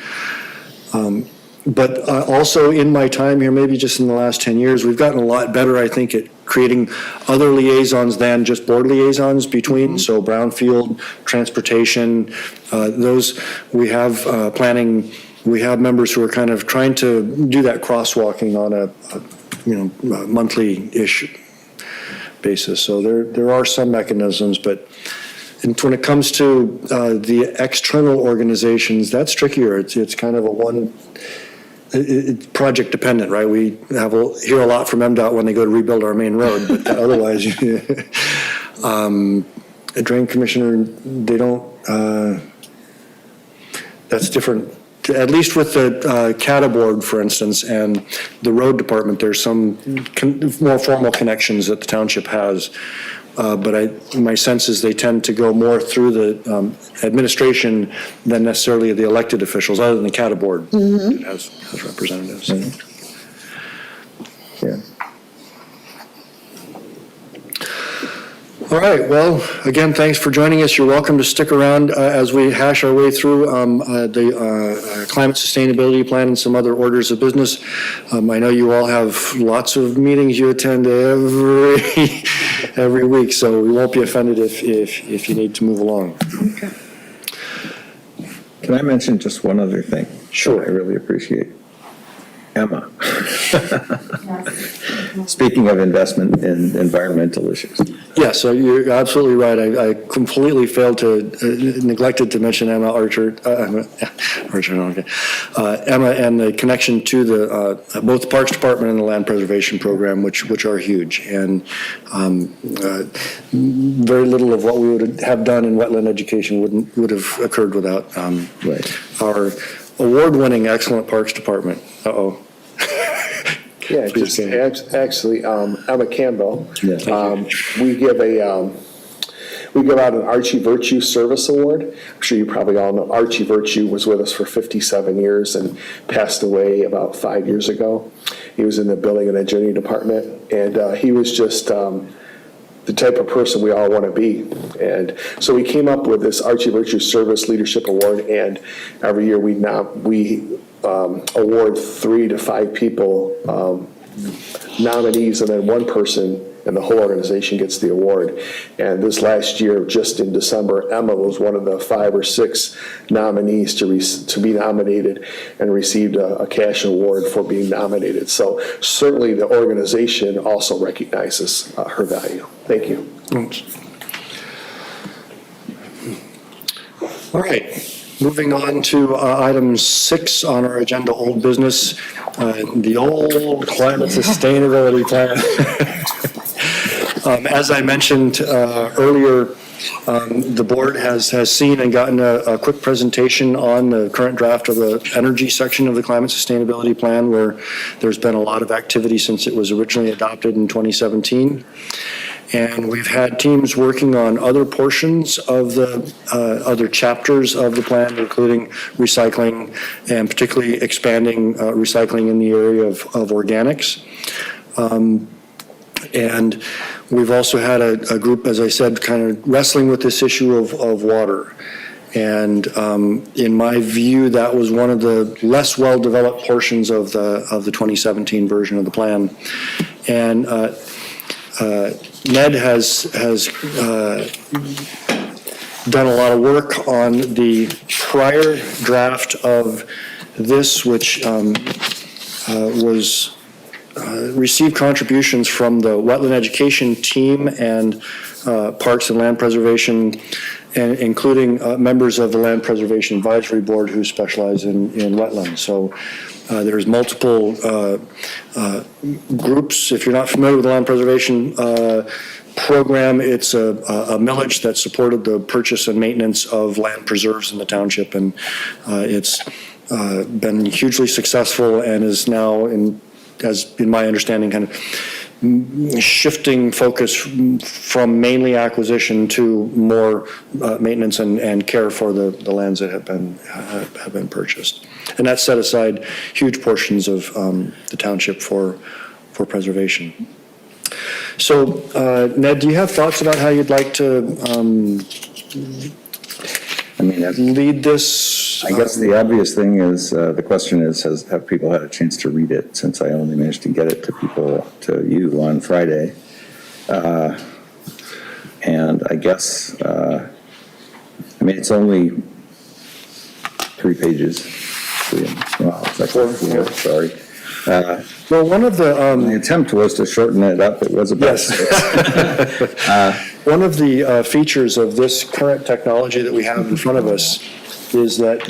But also in my time here, maybe just in the last 10 years, we've gotten a lot better, I think, at creating other liaisons than just board liaisons between. So brownfield, transportation, those we have planning. We have members who are kind of trying to do that crosswalking on a monthly-ish basis. So there are some mechanisms, but when it comes to the external organizations, that's trickier. It's kind of it's project dependent, right? We hear a lot from MDOT when they go to rebuild our main road, but otherwise, a drain commissioner, they don't. That's different. At least with the CATA board, for instance, and the road department, there's some more formal connections that the township has. But my sense is they tend to go more through the administration than necessarily the elected officials, other than the CATA board that has representatives. Yeah. All right, well, again, thanks for joining us. You're welcome to stick around as we hash our way through the climate sustainability plan and some other orders of business. I know you all have lots of meetings you attend every week, so we won't be offended if you need to move along. Okay. Can I mention just one other thing? Sure. I really appreciate Emma. Speaking of investment in environmental issues. Yeah, so you're absolutely right. I completely failed to, neglected to mention Emma Archer, Emma and the connection to the both the Parks Department and the Land Preservation Program, which are huge. And very little of what we would have done in wetland education would have occurred without our award-winning excellent Parks Department. Uh-oh. Yeah, just actually, Emma Campbell. Yeah, we give out an Archie Virtue Service Award. I'm sure you probably all know Archie Virtue was with us for 57 years and passed away about 5 years ago. He was in the building and engineering department, and he was just the type of person we all want to be. And so we came up with this Archie Virtue Service Leadership Award, and every year we award 3 to 5 people nominees, and then one person in the whole organization gets the award. And this last year, just in December, Emma was one of the 5 or 6 nominees to be nominated and received a cash award for being nominated. So certainly the organization also recognizes her value. Thank you. All right. Moving on to item 6 on our agenda, old business, the old climate sustainability plan. As I mentioned earlier, the board has seen and gotten a quick presentation on the current draft of the energy section of the climate sustainability plan, where there's been a lot of activity since it was originally adopted in 2017. And we've had teams working on other portions of the other chapters of the plan, including recycling and particularly expanding recycling in the area of organics. And we've also had a group, as I said, kind of wrestling with this issue of water. And in my view, that was one of the less well-developed portions of the 2017 version of the plan. And Ned has done a lot of work on the prior draft of this, which was received contributions from the wetland education team and Parks and Land Preservation, and including members of the Land Preservation Advisory Board who specialize in wetlands. So there's multiple groups. If you're not familiar with the Land Preservation program, it's a millage that supported the purchase and maintenance of land preserves in the township, and it's been hugely successful and is now, as in my understanding, kind of shifting focus from mainly acquisition to more maintenance and care for the lands that have been purchased. And that set aside huge portions of the township for preservation. So, Ned, do you have thoughts about how you'd like to lead this? I guess the obvious thing is, the question is, have people had a chance to read it, since I only managed to get it to you on Friday. And I guess, it's only 3 pages. Wow, it's like 4, sorry. Well, one of the attempt was to shorten it up. It was a best. One of the features of this current technology that we have in front of us is that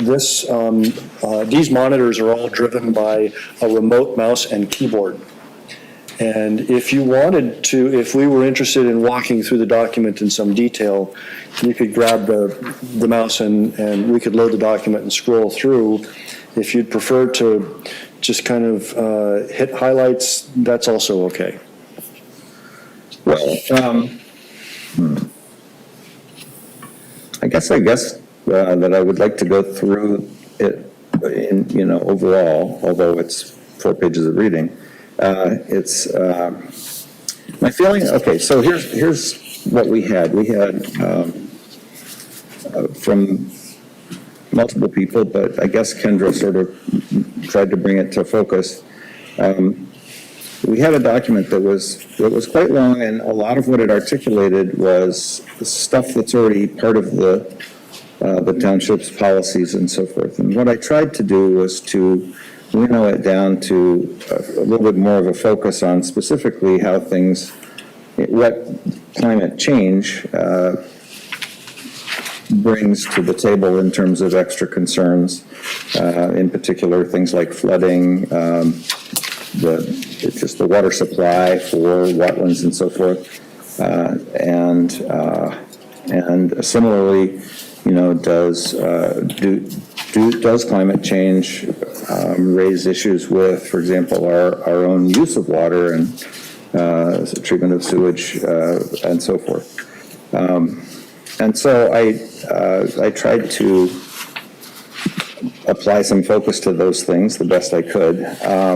these monitors are all driven by a remote mouse and keyboard. And if you wanted to, if we were interested in walking through the document in some detail, you could grab the mouse and we could load the document and scroll through. If you'd prefer to just kind of hit highlights, that's also okay. Well, I guess that I would like to go through it in, overall, although it's 4 pages of reading. It's my feeling. Okay, so here's what we had. We had from multiple people, but I guess Kendra sort of tried to bring it to focus. We had a document that was quite long, and a lot of what it articulated was stuff that's already part of the township's policies and so forth. And what I tried to do was to winnow it down to a little bit more of a focus on specifically how what climate change brings to the table in terms of extra concerns, in particular things like flooding, just the water supply for wetlands and so forth, and similarly, does climate change raise issues with, for example, our own use of water and treatment of sewage and so forth. And so I tried to apply some focus to those things the best I could. I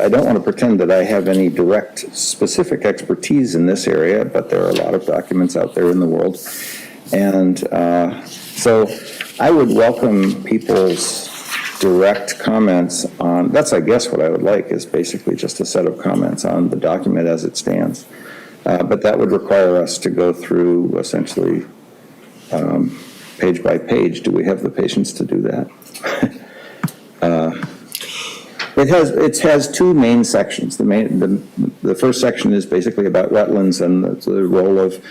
don't want to pretend that I have any direct specific expertise in this area, but there are a lot of documents out there in the world. And so I would welcome people's direct comments on, that's I guess what I would like is basically just a set of comments on the document as it stands. But that would require us to go through essentially page by page. Do we have the patience to do that? It has 2 main sections. The first section is basically about wetlands and the role of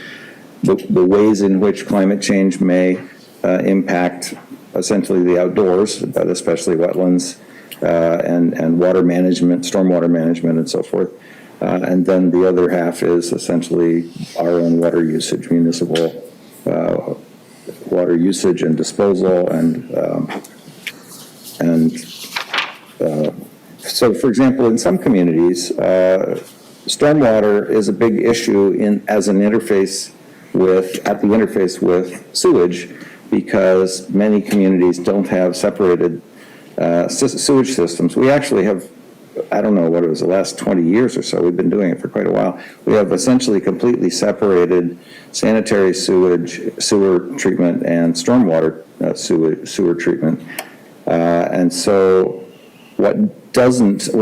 the ways in which climate change may impact essentially the outdoors, but especially wetlands and water management, stormwater management, and so forth. And then the other half is essentially our own water usage, municipal water usage and disposal, so, for example, in some communities, stormwater is a big issue at the interface with sewage, because many communities don't have separated sewage systems. We actually have, I don't know what it was, the last 20 years or so, we've been doing it for quite a while. We have essentially completely separated sanitary sewer treatment and stormwater sewer treatment. And so what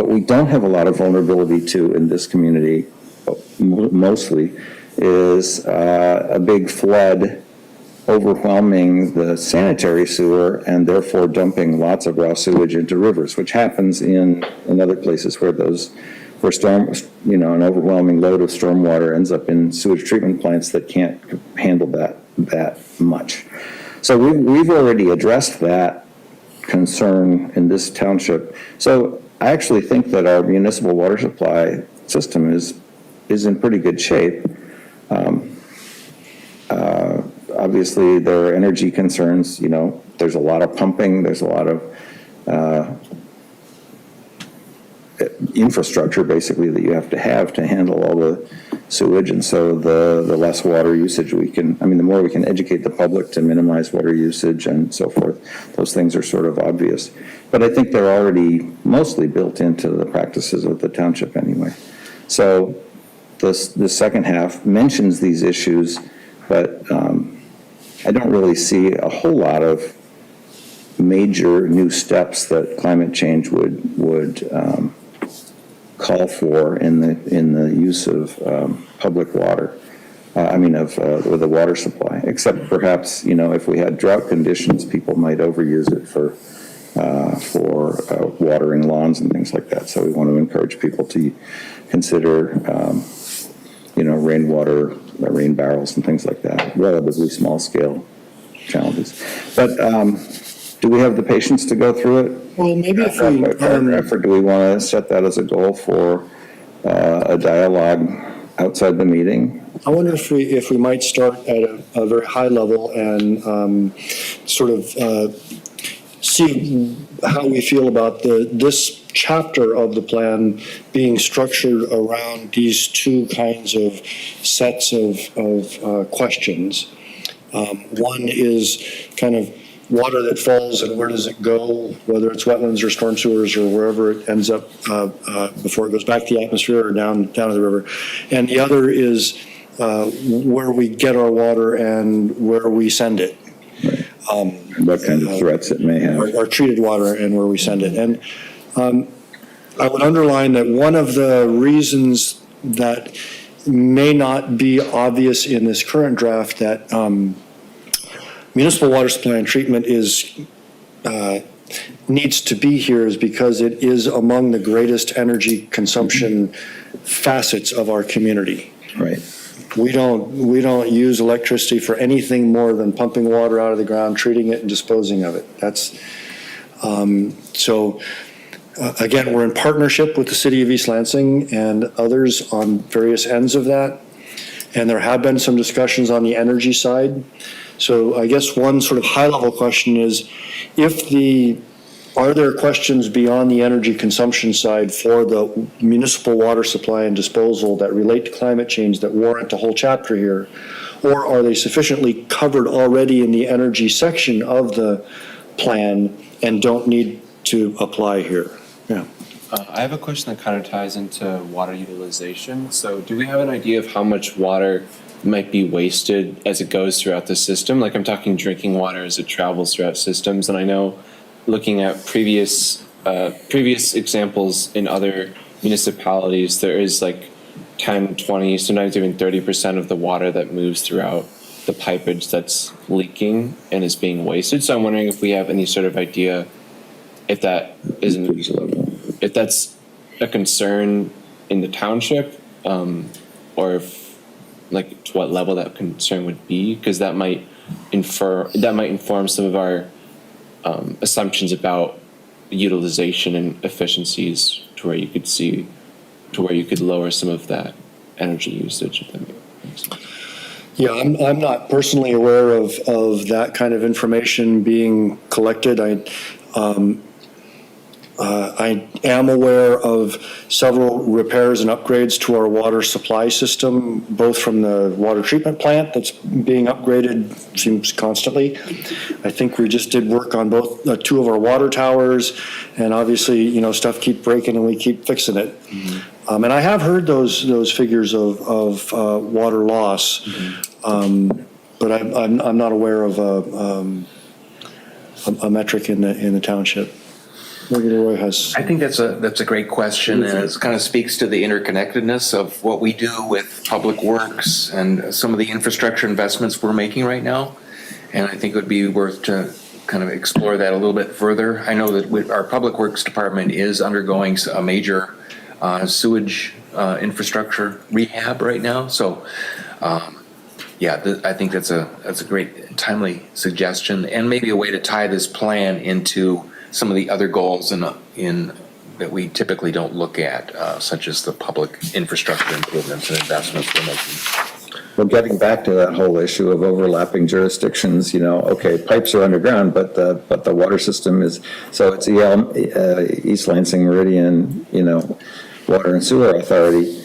we don't have a lot of vulnerability to in this community, mostly, is a big flood overwhelming the sanitary sewer and therefore dumping lots of raw sewage into rivers, which happens in other places where an overwhelming load of stormwater ends up in sewage treatment plants that can't handle that much. So we've already addressed that concern in this township. So I actually think that our municipal water supply system is in pretty good shape. Obviously, there are energy concerns. There's a lot of pumping. There's a lot of infrastructure, basically, that you have to handle all the sewage. And so the less water usage the more we can educate the public to minimize water usage and so forth, those things are sort of obvious. But I think they're already mostly built into the practices of the township anyway. So the second half mentions these issues, but I don't really see a whole lot of major new steps that climate change would call for in the use of public water. With the water supply, except perhaps if we had drought conditions, people might overuse it for watering lawns and things like that. So we want to encourage people to consider rainwater, rain barrels and things like that, relatively small scale challenges. But do we have the patience to go through it? Well, maybe if we, paragraph, or do we want to set that as a goal for a dialogue outside the meeting? I wonder if we might start at a very high level and sort of see how we feel about this chapter of the plan being structured around these two kinds of sets of questions. One is kind of water that falls and where does it go, whether it's wetlands or storm sewers or wherever it ends up before it goes back to the atmosphere or down to the river. And the other is where we get our water and where we send it. And what kind of threats it may have. Our treated water and where we send it. And I would underline that one of the reasons that may not be obvious in this current draft that municipal water supply and treatment needs to be here is because it is among the greatest energy consumption facets of our community. Right. We don't use electricity for anything more than pumping water out of the ground, treating it, and disposing of it. That's again, we're in partnership with the city of East Lansing and others on various ends of that, and there have been some discussions on the energy side. So I guess one sort of high-level question is, are there questions beyond the energy consumption side for the municipal water supply and disposal that relate to climate change that warrant a whole chapter here? Or are they sufficiently covered already in the energy section of the plan and don't need to apply here? Yeah. I have a question that kind of ties into water utilization. So do we have an idea of how much water might be wasted as it goes throughout the system? Like I'm talking drinking water as it travels throughout systems. And I know looking at previous examples in other municipalities, there is like 10, 20, sometimes even 30% of the water that moves throughout the pipage that's leaking and is being wasted. So I'm wondering if we have any sort of idea if that's a concern in the township, or if like to what level that concern would be, because that might inform some of our assumptions about utilization and efficiencies to where you could lower some of that energy usage. If that makes sense. Yeah, I'm not personally aware of that kind of information being collected. I am aware of several repairs and upgrades to our water supply system, both from the water treatment plant that's being upgraded, seems constantly. I think we just did work on both two of our water towers, and obviously, stuff keep breaking and we keep fixing it. Mm-hmm. And I have heard those figures of water loss, but I'm not aware of a metric in the township. I think that's a great question, and it kind of speaks to the interconnectedness of what we do with public works and some of the infrastructure investments we're making right now. And I think it would be worth to kind of explore that a little bit further. I know that our Public Works Department is undergoing a major sewage infrastructure rehab right now. So, I think that's a great timely suggestion, and maybe a way to tie this plan into some of the other goals in that we typically don't look at, such as the public infrastructure improvements and investments we're making. Well, getting back to that whole issue of overlapping jurisdictions, okay, pipes are underground, but the water system is, so it's East Lansing Meridian, Water and Sewer Authority.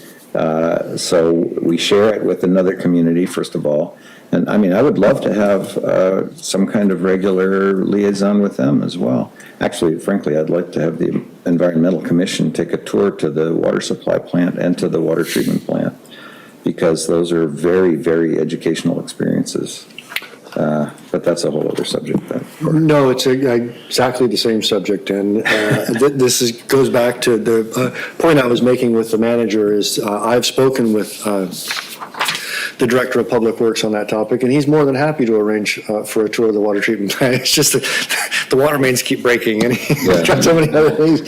So we share it with another community, first of all. And I mean, I would love to have some kind of regular liaison with them as well. Actually, frankly, I'd like to have the Environmental Commission take a tour to the water supply plant and to the water treatment plant, because those are very, very educational experiences. But that's a whole other subject then. No, it's exactly the same subject, and this goes back to the point I was making with the manager is I've spoken with the Director of Public Works on that topic, and he's more than happy to arrange for a tour of the water treatment plant. It's just that the water mains keep breaking, and he's got so many other things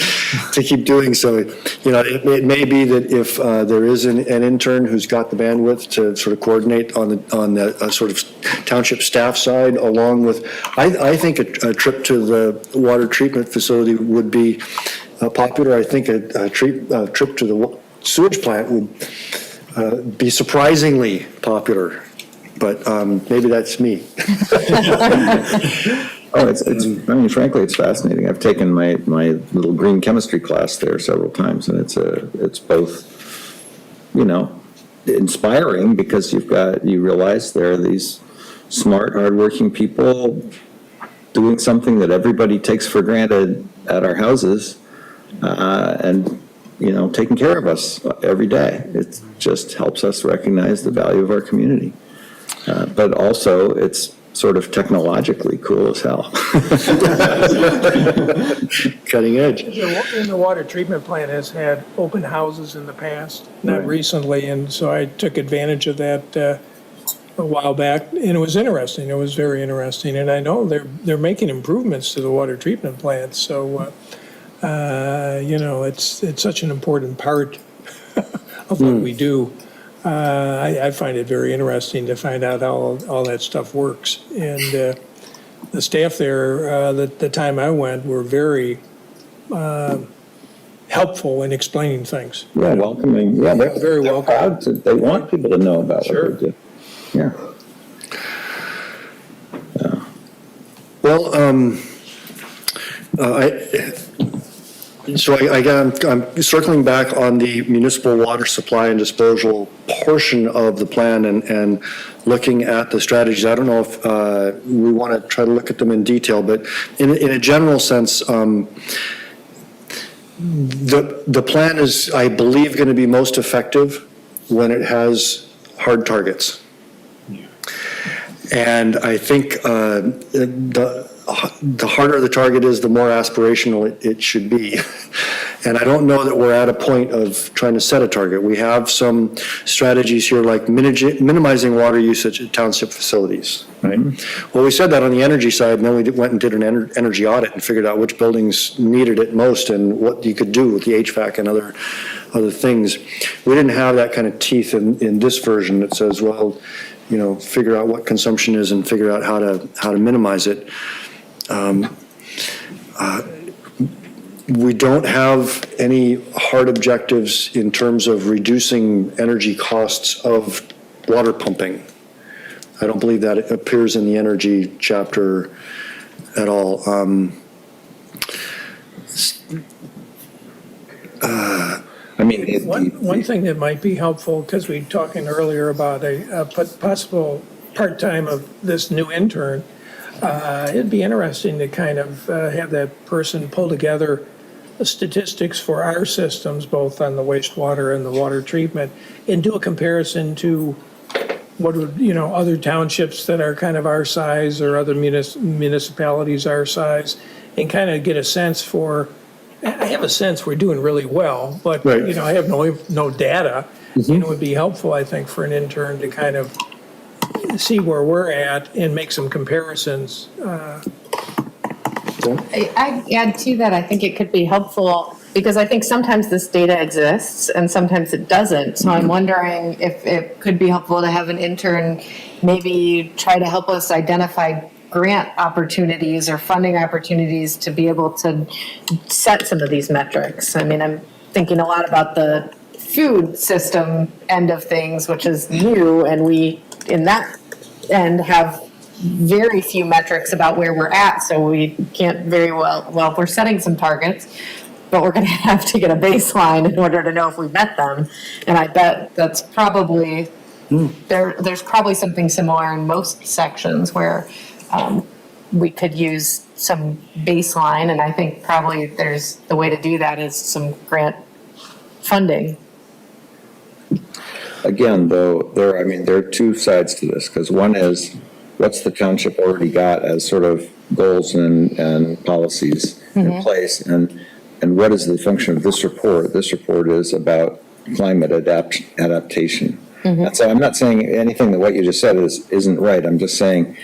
to keep doing. So, it may be that if there is an intern who's got the bandwidth to sort of coordinate on the sort of township staff side, along with, I think a trip to the water treatment facility would be popular. I think a trip to the sewage plant would be surprisingly popular, but maybe that's me. I mean, frankly, it's fascinating. I've taken my little green chemistry class there several times, and it's both, inspiring, because you realize there are these smart, hardworking people doing something that everybody takes for granted at our houses, and taking care of us every day. It just helps us recognize the value of our community. But also, it's sort of technologically cool as hell. Cutting edge. And the water treatment plant has had open houses in the past, not recently, and so I took advantage of that a while back, and it was interesting. It was very interesting, and I know they're making improvements to the water treatment plant, so it's such an important part of what we do. I find it very interesting to find out how all that stuff works. And the staff there, the time I went, were very helpful in explaining things. Yeah, welcoming. Yeah, they're very welcome. Proud they want people to know about what they do. Yeah. Well, I'm circling back on the municipal water supply and disposal portion of the plan and looking at the strategies. I don't know if we want to try to look at them in detail, but in a general sense, the plan is, I believe, going to be most effective when it has hard targets. And I think the harder the target is, the more aspirational it should be. And I don't know that we're at a point of trying to set a target. We have some strategies here like minimizing water usage at township facilities, right? Well, we said that on the energy side, and then we went and did an energy audit and figured out which buildings needed it most and what you could do with the HVAC and other things. We didn't have that kind of teeth in this version that says, well, figure out what consumption is and figure out how to minimize it. We don't have any hard objectives in terms of reducing energy costs of water pumping. I don't believe that appears in the energy chapter at all. One thing that might be helpful, because we were talking earlier about a possible part-time of this new intern, it'd be interesting to kind of have that person pull together the statistics for our systems, both on the wastewater and the water treatment, and do a comparison to what would, other townships that are kind of our size or other municipalities our size, and kind of get a sense for, I have a sense we're doing really well, but, Right. I have no data. It would be helpful, I think, for an intern to kind of see where we're at and make some comparisons. I'd add to that, I think it could be helpful because I think sometimes this data exists and sometimes it doesn't. So I'm wondering if it could be helpful to have an intern maybe try to help us identify grant opportunities or funding opportunities to be able to set some of these metrics. I mean, I'm thinking a lot about the food system end of things, which is new, and we, in that end, have very few metrics about where we're at, so we can't very well, we're setting some targets, but we're going to have to get a baseline in order to know if we met them. And I bet that's probably, there's probably something similar in most sections where we could use some baseline, and I think probably the way to do that is some grant funding. Again, though, there are two sides to this, because one is, what's the township already got as sort of goals and policies in place, and what is the function of this report? This report is about climate adaptation. And so I'm not saying anything that what you just said isn't right. I'm just saying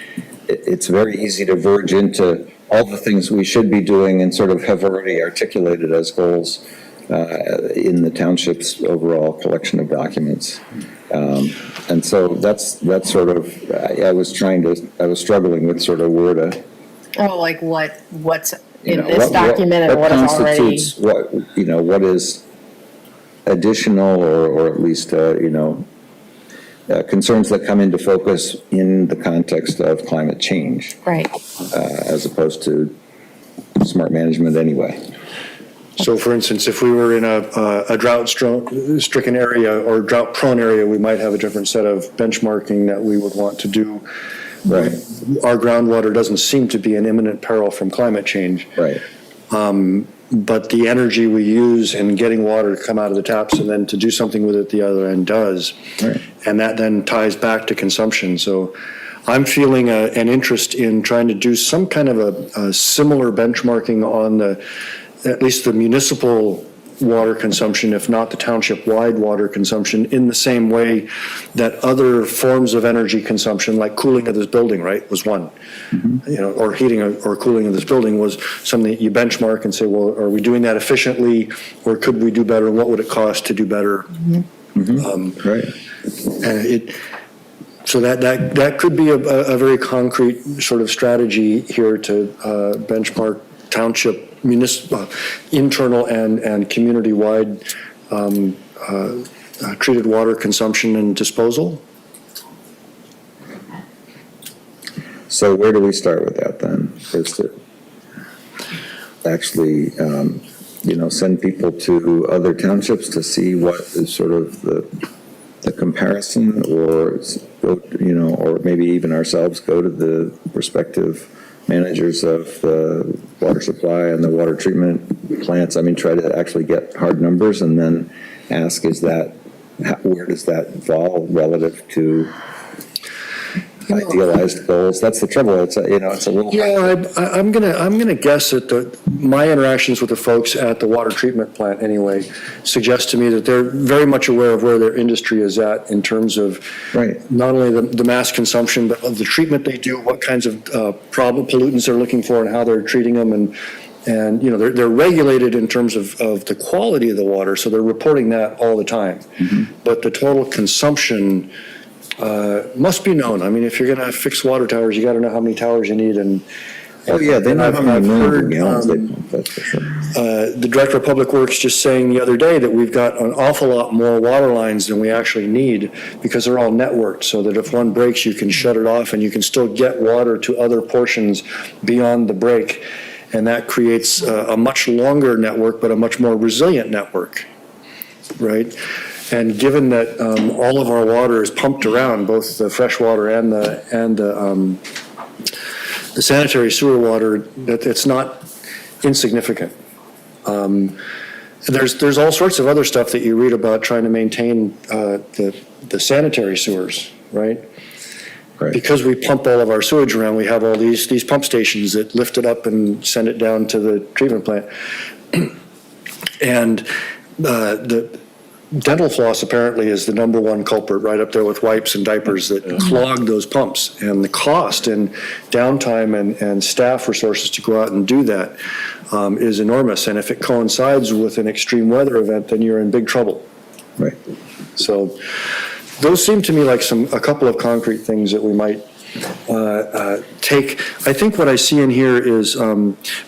it's very easy to verge into all the things we should be doing and sort of have already articulated as goals in the township's overall collection of documents. And so that's sort of, I was struggling with sort of where to. Oh, like what's in this document and what is already. What is additional or at least, concerns that come into focus in the context of climate change. Right. As opposed to smart management anyway. So for instance, if we were in a drought-stricken area or drought-prone area, we might have a different set of benchmarking that we would want to do. Right. Our groundwater doesn't seem to be in imminent peril from climate change. Right. But the energy we use in getting water to come out of the taps and then to do something with it the other end does. Right. And that then ties back to consumption. So I'm feeling an interest in trying to do some kind of a similar benchmarking on at least the municipal water consumption, if not the township-wide water consumption, in the same way that other forms of energy consumption, like cooling of this building, right, was one. Or heating or cooling of this building was something that you benchmark and say, well, are we doing that efficiently, or could we do better? What would it cost to do better? Right. So that could be a very concrete sort of strategy here to benchmark township, municipal, internal and community-wide treated water consumption and disposal. So where do we start with that then? Is to actually, send people to other townships to see what is sort of the comparison, or or maybe even ourselves go to the respective managers of the water supply and the water treatment plants. I mean, try to actually get hard numbers and then ask, where does that fall relative to idealized goals? That's the trouble. It's a little. Yeah, I'm gonna guess that my interactions with the folks at the water treatment plant anyway suggest to me that they're very much aware of where their industry is at in terms of not only the mass consumption, but of the treatment they do, what kinds of problem pollutants they're looking for, and how they're treating them, and they're regulated in terms of the quality of the water, so they're reporting that all the time. But the total consumption must be known. I mean, if you're going to fix water towers, you got to know how many towers you need. And they know how many heard gallons they pump, that's for sure. The Director of Public Works just saying the other day that we've got an awful lot more water lines than we actually need, because they're all networked, so that if one breaks, you can shut it off and you can still get water to other portions beyond the break. And that creates a much longer network, but a much more resilient network, right? And given that all of our water is pumped around, both the fresh water and the sanitary sewer water, that it's not insignificant. There's all sorts of other stuff that you read about trying to maintain the sanitary sewers, right? Right. Because we pump all of our sewage around, we have all these pump stations that lift it up and send it down to the treatment plant. And dental floss apparently is the number one culprit, right up there with wipes and diapers that clog those pumps. And the cost and downtime and staff resources to go out and do that is enormous. And if it coincides with an extreme weather event, then you're in big trouble. Right. So those seem to me like a couple of concrete things that we might take. I think what I see in here is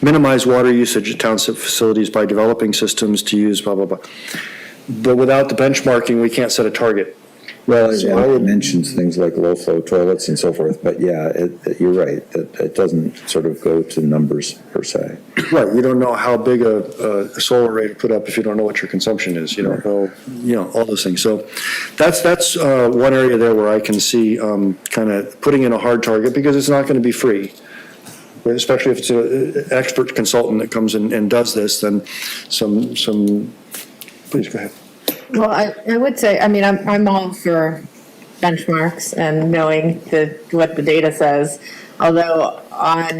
minimize water usage at township facilities by developing systems to use blah, blah, blah. But without the benchmarking, we can't set a target. Well, it mentions things like low-flow toilets and so forth, but yeah, you're right. It doesn't sort of go to numbers per se. Right, you don't know how big a solar array to put up if you don't know what your consumption is. You don't know, all those things. So that's one area there where I can see kind of putting in a hard target, because it's not going to be free. Especially if it's an expert consultant that comes in and does this, then please go ahead. Well, I would say, I mean, I'm all for benchmarks and knowing what the data says. Although, on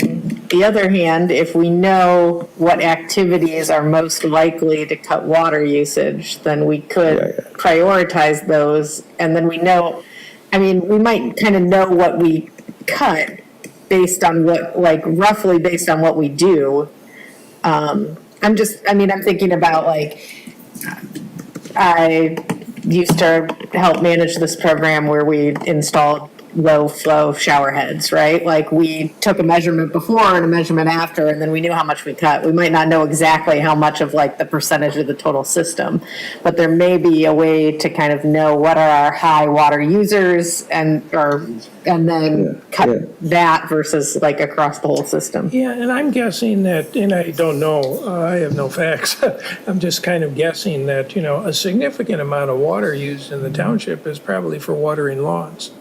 the other hand, if we know what activities are most likely to cut water usage, then we could prioritize those. And then we know, I mean, we might kind of know what we cut based on roughly based on what we do. I'm thinking about I used to help manage this program where we installed low flow shower heads, right? Like we took a measurement before and a measurement after, and then we knew how much we cut. We might not know exactly how much of the percentage of the total system, but there may be a way to kind of know what are our high water users and then cut that versus across the whole system. Yeah, and I'm guessing that, and I don't know, I have no facts. I'm just kind of guessing that, a significant amount of water used in the township is probably for watering lawns,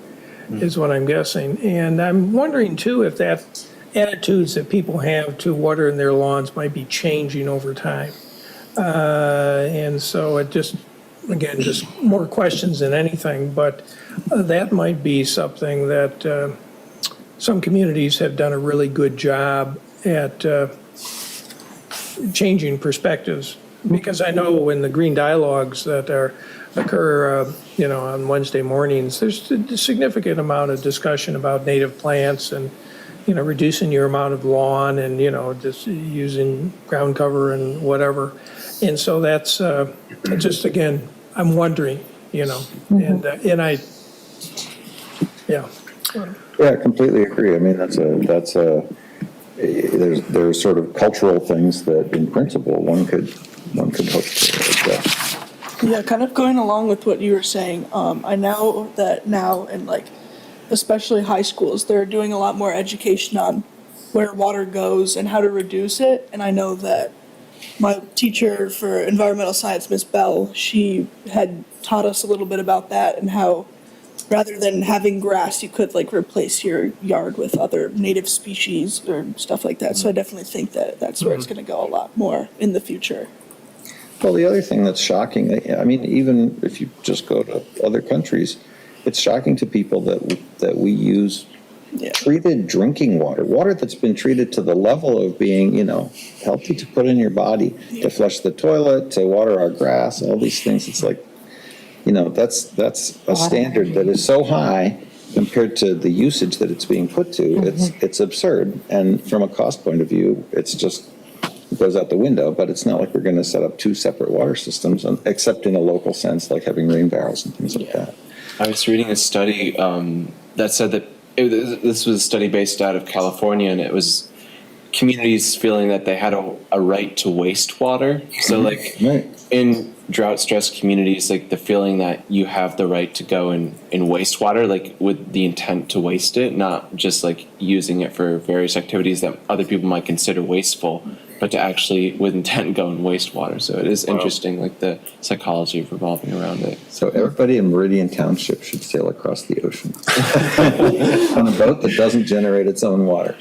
is what I'm guessing. And I'm wondering too if that attitudes that people have to watering their lawns might be changing over time. And so it just more questions than anything, but that might be something that some communities have done a really good job at changing perspectives. Because I know in the green dialogues that occur, on Wednesday mornings, there's a significant amount of discussion about native plants and, reducing your amount of lawn and, just using ground cover and whatever. And so that's just, again, I'm wondering, and I, yeah. Yeah, I completely agree. I mean, there's sort of cultural things that in principle one could hope to address. Yeah, kind of going along with what you were saying, I know that now in especially high schools, they're doing a lot more education on where water goes and how to reduce it. And I know that my teacher for environmental science, Miss Bell, she had taught us a little bit about that and how rather than having grass, you could replace your yard with other native species or stuff like that. So I definitely think that that's where it's going to go a lot more in the future. Well, the other thing that's shocking, I mean, even if you just go to other countries, it's shocking to people that we use treated drinking water that's been treated to the level of being, healthy to put in your body, to flush the toilet, to water our grass, all these things. It's that's a standard that is so high compared to the usage that it's being put to. It's absurd. And from a cost point of view, it goes out the window, but it's not like we're going to set up two separate water systems, except in a local sense, like having rain barrels and things like that. I was reading a study that said that this was a study based out of California, and it was communities feeling that they had a right to wastewater. So in drought-stressed communities, the feeling that you have the right to go in wastewater, with the intent to waste it, not just using it for various activities that other people might consider wasteful, but to actually, with intent, go in wastewater. So it is interesting, the psychology revolving around it. So everybody in Meridian Township should sail across the ocean on a boat that doesn't generate its own water.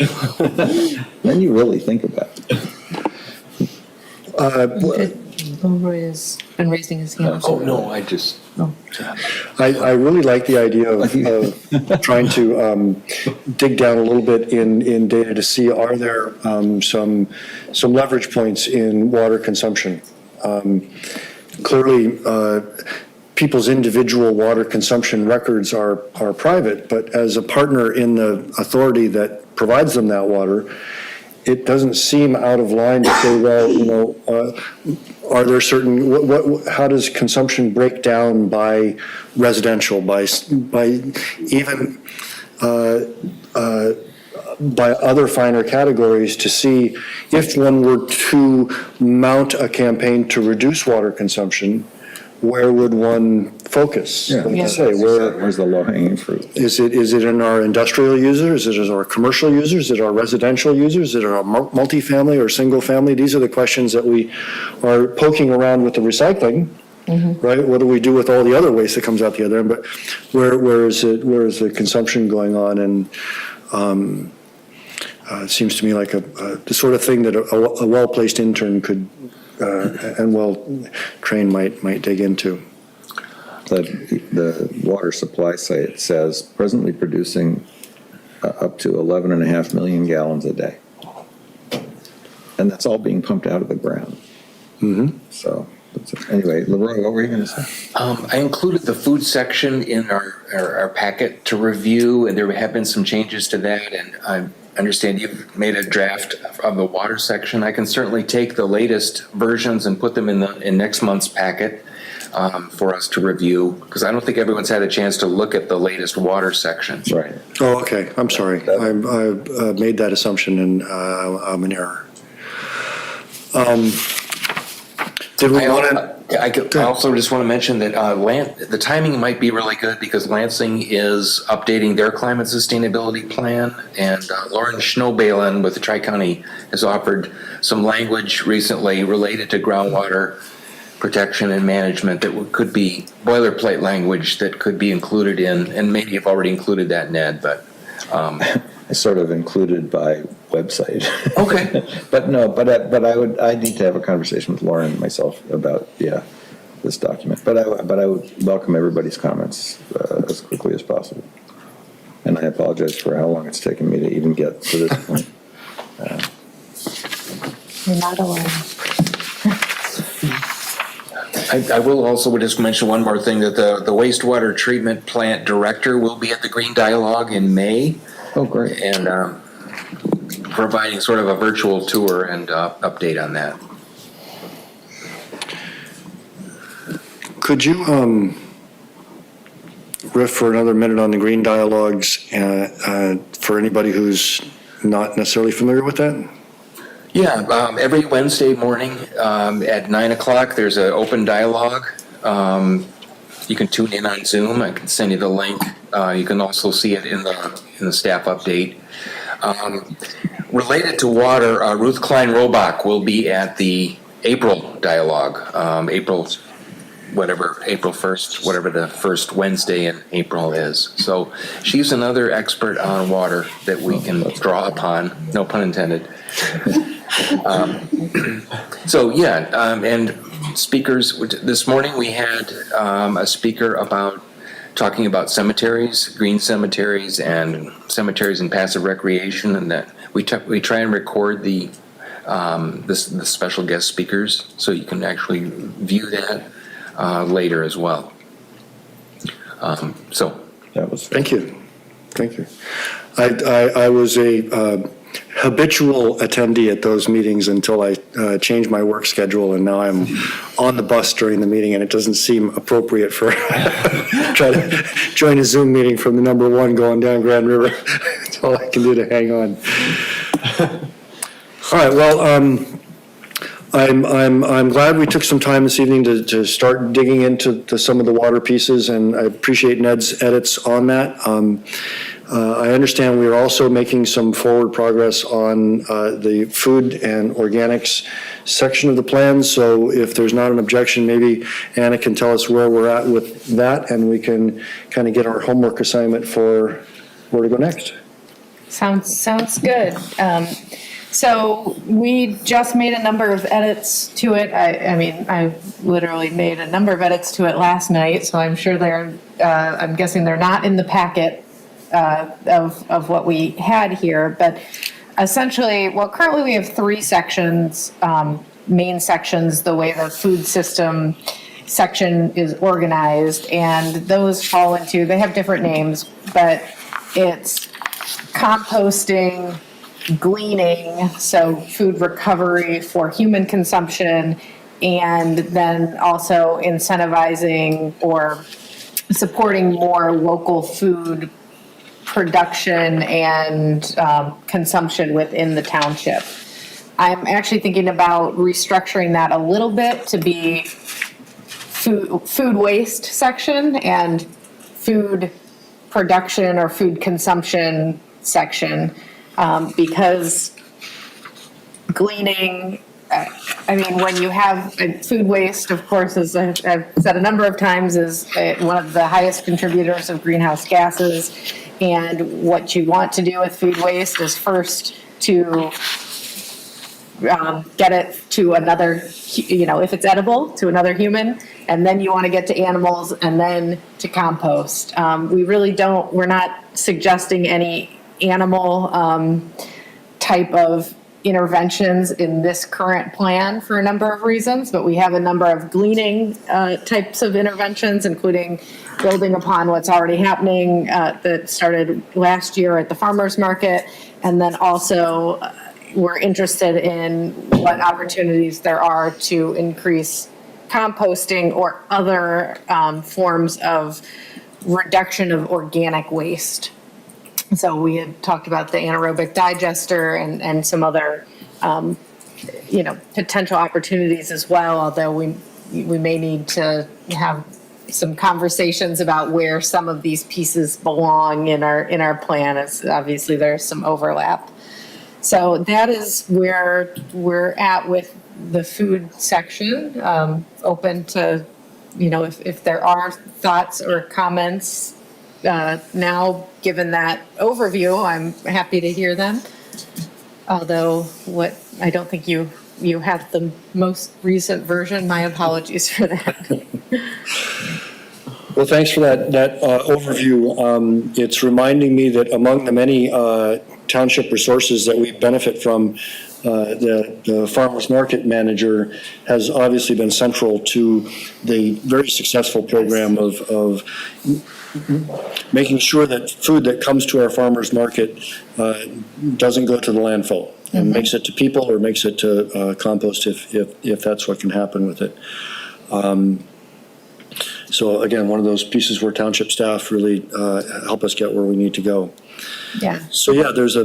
Then you really think about it. Roy has been raising his hand. Oh, no, I just... I really like the idea of trying to dig down a little bit in data to see, are there some leverage points in water consumption? clearly, people's individual water consumption records are private, but as a partner in the authority that provides them that water, it doesn't seem out of line to say, well, are there certain, how does consumption break down by residential, by even by other finer categories, to see if one were to mount a campaign to reduce water consumption, where would one focus? Yeah. Like I say, Where's the low-hanging fruit? is it in our industrial users? Is it in our commercial users? Is it our residential users? Is it our multifamily or single family? These are the questions that we are poking around with the recycling, right? What do we do with all the other waste that comes out the other end? But where is the consumption going on? And it seems to me like the sort of thing that a well-placed intern could and well-trained might dig into. The water supply site says presently producing up to 11.5 million gallons a day. And that's all being pumped out of the ground. So, anyway, Leroy, what were you going to say? I included the food section in our packet to review, and there have been some changes to that, and I understand you've made a draft of the water section. I can certainly take the latest versions and put them in next month's packet for us to review, because I don't think everyone's had a chance to look at the latest water section. Right. Oh, okay, I'm sorry. I made that assumption and I'm in error. Did we want to? I also just want to mention that the timing might be really good because Lansing is updating their climate sustainability plan, and Lauren Schnobalen with the Tri-County has offered some language recently related to groundwater protection and management that could be boilerplate language that could be included in, and maybe you've already included that, Ned, but I sort of included by website. Okay. But I need to have a conversation with Lauren myself about, this document. But I would welcome everybody's comments as quickly as possible. And I apologize for how long it's taken me to even get to this point. You're not alone. I will also just mention one more thing, that the wastewater treatment plant director will be at the Green Dialogue in May. Oh, great. And providing sort of a virtual tour and update on that. Could you riff for another minute on the Green Dialogues for anybody who's not necessarily familiar with that? Yeah, every Wednesday morning at 9 o'clock, there's an open dialogue. You can tune in on Zoom. I can send you the link. You can also see it in the staff update. Related to water, Ruth Klein-Robach will be at the April dialogue, April 1st, whatever the first Wednesday in April is. So she's another expert on water that we can draw upon, no pun intended. And speakers, this morning we had a speaker talking about cemeteries, green cemeteries, and cemeteries and passive recreation, and that we try and record the special guest speakers so you can actually view that later as well. That was Thank you. I was a habitual attendee at those meetings until I changed my work schedule, and now I'm on the bus during the meeting, and it doesn't seem appropriate for try to join a Zoom meeting from the number one going down Grand River. That's all I can do to hang on. All right. Well, I'm glad we took some time this evening to start digging into some of the water pieces, and I appreciate Ned's edits on that. I understand we are also making some forward progress on the food and organics section of the plan, so if there's not an objection, maybe Anna can tell us where we're at with that, and we can kind of get our homework assignment for where to go next. Sounds good. So we just made a number of edits to it. I literally made a number of edits to it last night, so I'm sure I'm guessing they're not in the packet of what we had here. But essentially, currently we have three sections, main sections, the way the food system section is organized, and those fall into, they have different names, but it's composting, gleaning, so food recovery for human consumption, and then also incentivizing or supporting more local food production and consumption within the township. I'm actually thinking about restructuring that a little bit to be food waste section and food production or food consumption section, because gleaning, I mean, when you have food waste, of course, as I've said a number of times, is one of the highest contributors of greenhouse gases. And what you want to do with food waste is first to get it to another, if it's edible, to another human, and then you want to get to animals and then to compost. We're not suggesting any animal type of interventions in this current plan for a number of reasons, but we have a number of gleaning types of interventions, including building upon what's already happening that started last year at the farmers market, and then also we're interested in what opportunities there are to increase composting or other forms of reduction of organic waste. So we had talked about the anaerobic digester and some other, potential opportunities as well, although we may need to have some conversations about where some of these pieces belong in our plan, as obviously there's some overlap. So that is where we're at with the food section. Open to, if there are thoughts or comments now, given that overview, I'm happy to hear them. Although I don't think you have the most recent version. My apologies for that. Well, thanks for that overview. It's reminding me that among the many township resources that we benefit from, the farmers market manager has obviously been central to the very successful program of making sure that food that comes to our farmers market doesn't go to the landfill and makes it to people or makes it to compost if that's what can happen with it. So again, one of those pieces where township staff really help us get where we need to go. Yeah. So yeah, there's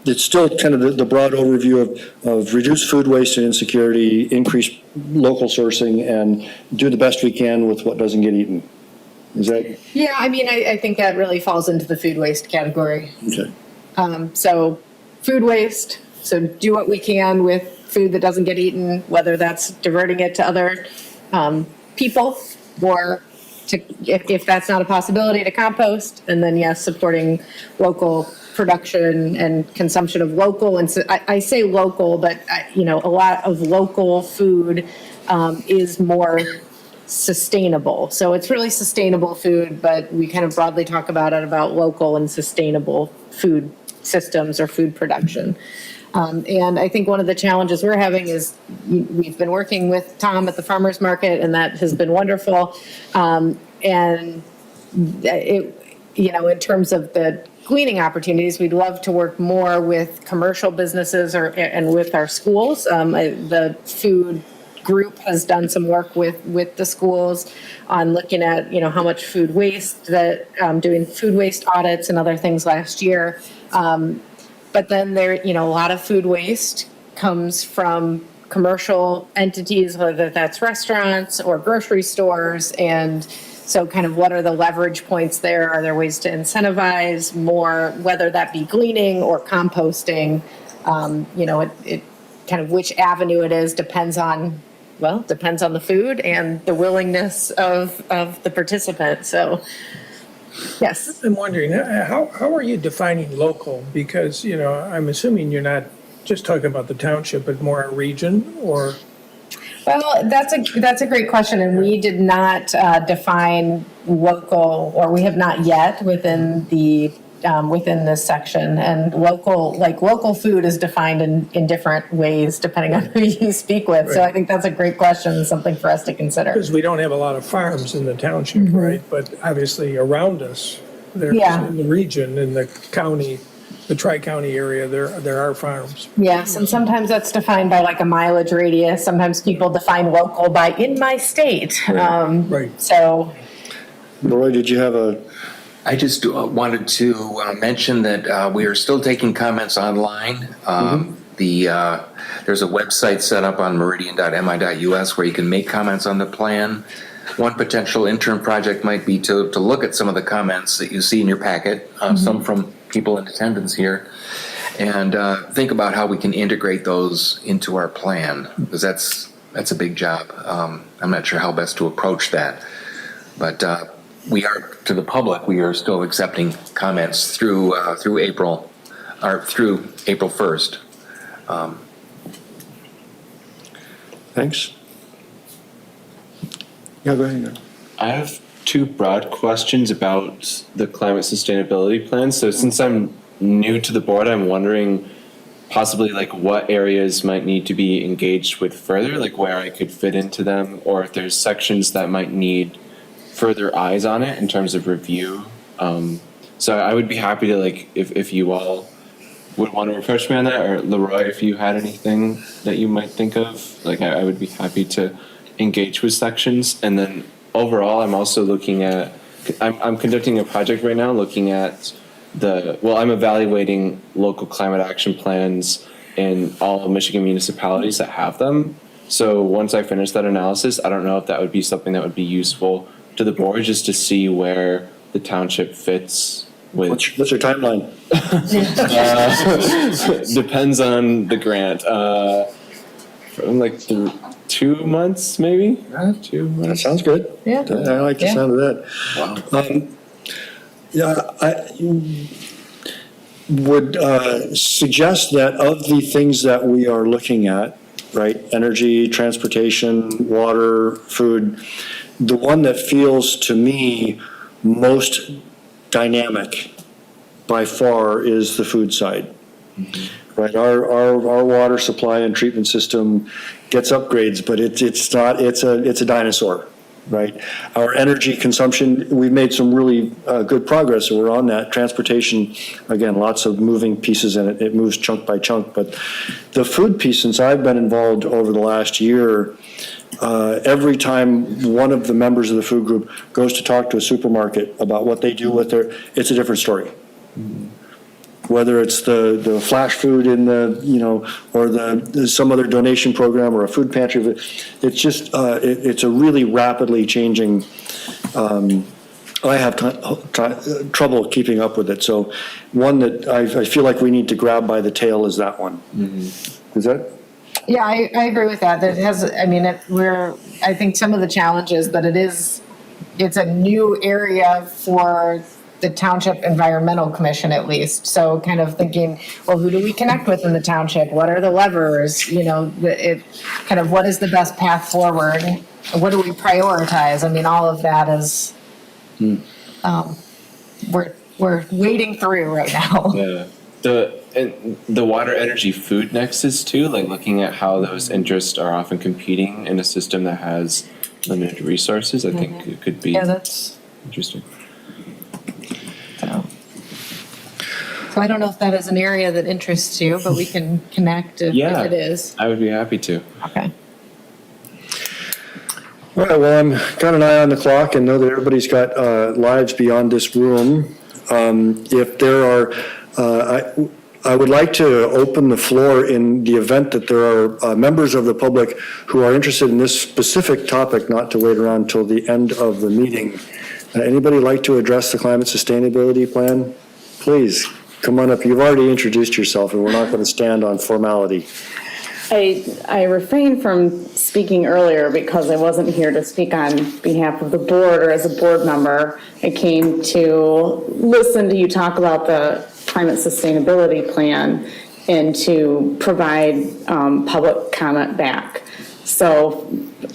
it's still kind of the broad overview of reduce food waste and insecurity, increase local sourcing, and do the best we can with what doesn't get eaten. Is that? Yeah, I mean, I think that really falls into the food waste category. Okay. So food waste, so do what we can with food that doesn't get eaten, whether that's diverting it to other people or if that's not a possibility, to compost, and then yes, supporting local production and consumption of local. And so I say local, but a lot of local food is more sustainable. So it's really sustainable food, but we kind of broadly talk about local and sustainable food systems or food production. And I think one of the challenges we're having is we've been working with Tom at the farmers market, and that has been wonderful. And in terms of the gleaning opportunities, we'd love to work more with commercial businesses and with our schools. The food group has done some work with the schools on looking at, how much food waste, doing food waste audits and other things last year. But then there, a lot of food waste comes from commercial entities, whether that's restaurants or grocery stores. And so kind of what are the leverage points there? Are there ways to incentivize more, whether that be gleaning or composting? It kind of which avenue it is depends on the food and the willingness of the participant. So, yes. I'm wondering, how are you defining local? Because, I'm assuming you're not just talking about the township, but more a region or? Well, that's a great question, and we did not define local, or we have not yet within the within this section. And local food is defined in different ways depending on who you speak with. So I think that's a great question and something for us to consider. Because we don't have a lot of farms in the township, right? But obviously around us, there's Yeah. in the region, in the county, the tri-county area, there are farms. Yes, and sometimes that's defined by like a mileage radius. Sometimes people define local by in my state. Right. So, Roy, did you have a? I just wanted to mention that we are still taking comments online. There's a website set up on meridian.mi.us where you can make comments on the plan. One potential interim project might be to look at some of the comments that you see in your packet, some from people in attendance here, and think about how we can integrate those into our plan, because that's a big job. I'm not sure how best to approach that, but we are, to the public, we are still accepting comments through April 1st. Thanks. Yeah, go ahead. I have two broad questions about the climate sustainability plan. So since I'm new to the board, I'm wondering possibly like what areas might need to be engaged with further, like where I could fit into them, or if there's sections that might need further eyes on it in terms of review. So I would be happy to, like, if you all would want to approach me on that, or Leroy, if you had anything that you might think of, like I would be happy to engage with sections. And then overall, I'm also looking at, I'm conducting a project right now looking at I'm evaluating local climate action plans in all Michigan municipalities that have them. So once I finish that analysis, I don't know if that would be something that would be useful to the board, just to see where the township fits with. What's your timeline? Depends on the grant. From like 2 months, maybe? 2 months. That sounds good. Yeah. I like the sound of that. Wow. Yeah, I would suggest that of the things that we are looking at, right, energy, transportation, water, food, the one that feels to me most dynamic by far is the food side. Mm-hmm. Right, our water supply and treatment system gets upgrades, but it's a dinosaur. Right, our energy consumption, we've made some really good progress, and we're on that. Transportation, again, lots of moving pieces in it. It moves chunk by chunk, but the food piece, since I've been involved over the last year, every time one of the members of the food group goes to talk to a supermarket about what they do with it's a different story. Mm-hmm. Whether it's the flash food in or some other donation program or a food pantry, it's just it's a really rapidly changing. I have trouble keeping up with it. So one that I feel like we need to grab by the tail is that one. Mm-hmm. Is that? yeah, I agree with that. That has, I mean, I think some of the challenges that it's a new area for the Township Environmental Commission, at least. So kind of thinking, well, who do we connect with in the township? What are the levers? Kind of what is the best path forward? What do we prioritize? I mean, all of that is, we're wading through right now. Yeah. The water, energy, food nexus too, like looking at how those interests are often competing in a system that has limited resources, I think it could be that's interesting. So I don't know if that is an area that interests you, but we can connect if it is. I would be happy to. Okay. All right, well, I'm got an eye on the clock and know that everybody's got lives beyond this room. If there are, I would like to open the floor in the event that there are members of the public who are interested in this specific topic, not to wait around till the end of the meeting. Anybody like to address the climate sustainability plan? Please, come on up. You've already introduced yourself, and we're not going to stand on formality. I refrained from speaking earlier because I wasn't here to speak on behalf of the board or as a board member. I came to listen to you talk about the climate sustainability plan and to provide public comment back. So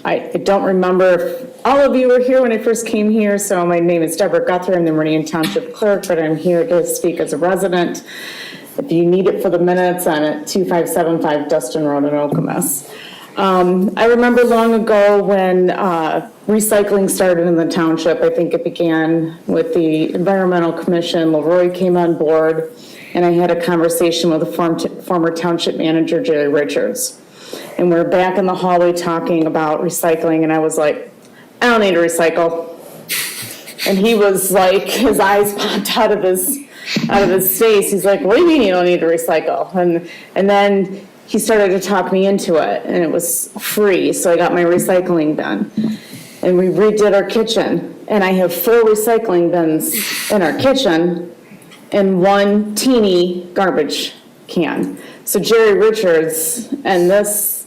I don't remember if all of you were here when I first came here. So my name is Deborah Guthrie. I'm the Meridian Township Clerk, but I'm here to speak as a resident. If you need it for the minutes, I'm at 2575 Dustin Road in Okemos. I remember long ago when recycling started in the township. I think it began with the Environmental Commission. Leroy came on board, and I had a conversation with the former township manager, Jerry Richards. And we're back in the hallway talking about recycling, and I was like, I don't need to recycle. And he was like, his eyes popped out of his face. He's like, what do you mean you don't need to recycle? And then he started to talk me into it, and it was free, so I got my recycling done. And we redid our kitchen, and I have 4 recycling bins in our kitchen and 1 teeny garbage can. So Jerry Richards and this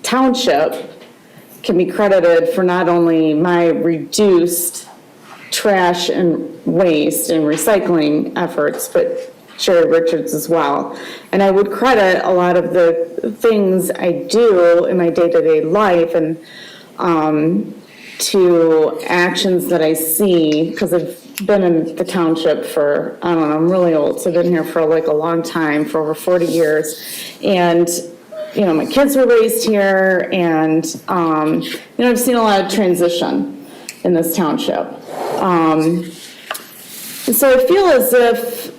township can be credited for not only my reduced trash and waste and recycling efforts, but Jerry Richards as well. And I would credit a lot of the things I do in my day-to-day life and to actions that I see, because I've been in the township for, I don't know, I'm really old, so I've been here for like a long time, for over 40 years. And, you know, my kids were raised here, and, you know, I've seen a lot of transition in this township. And so I feel as if,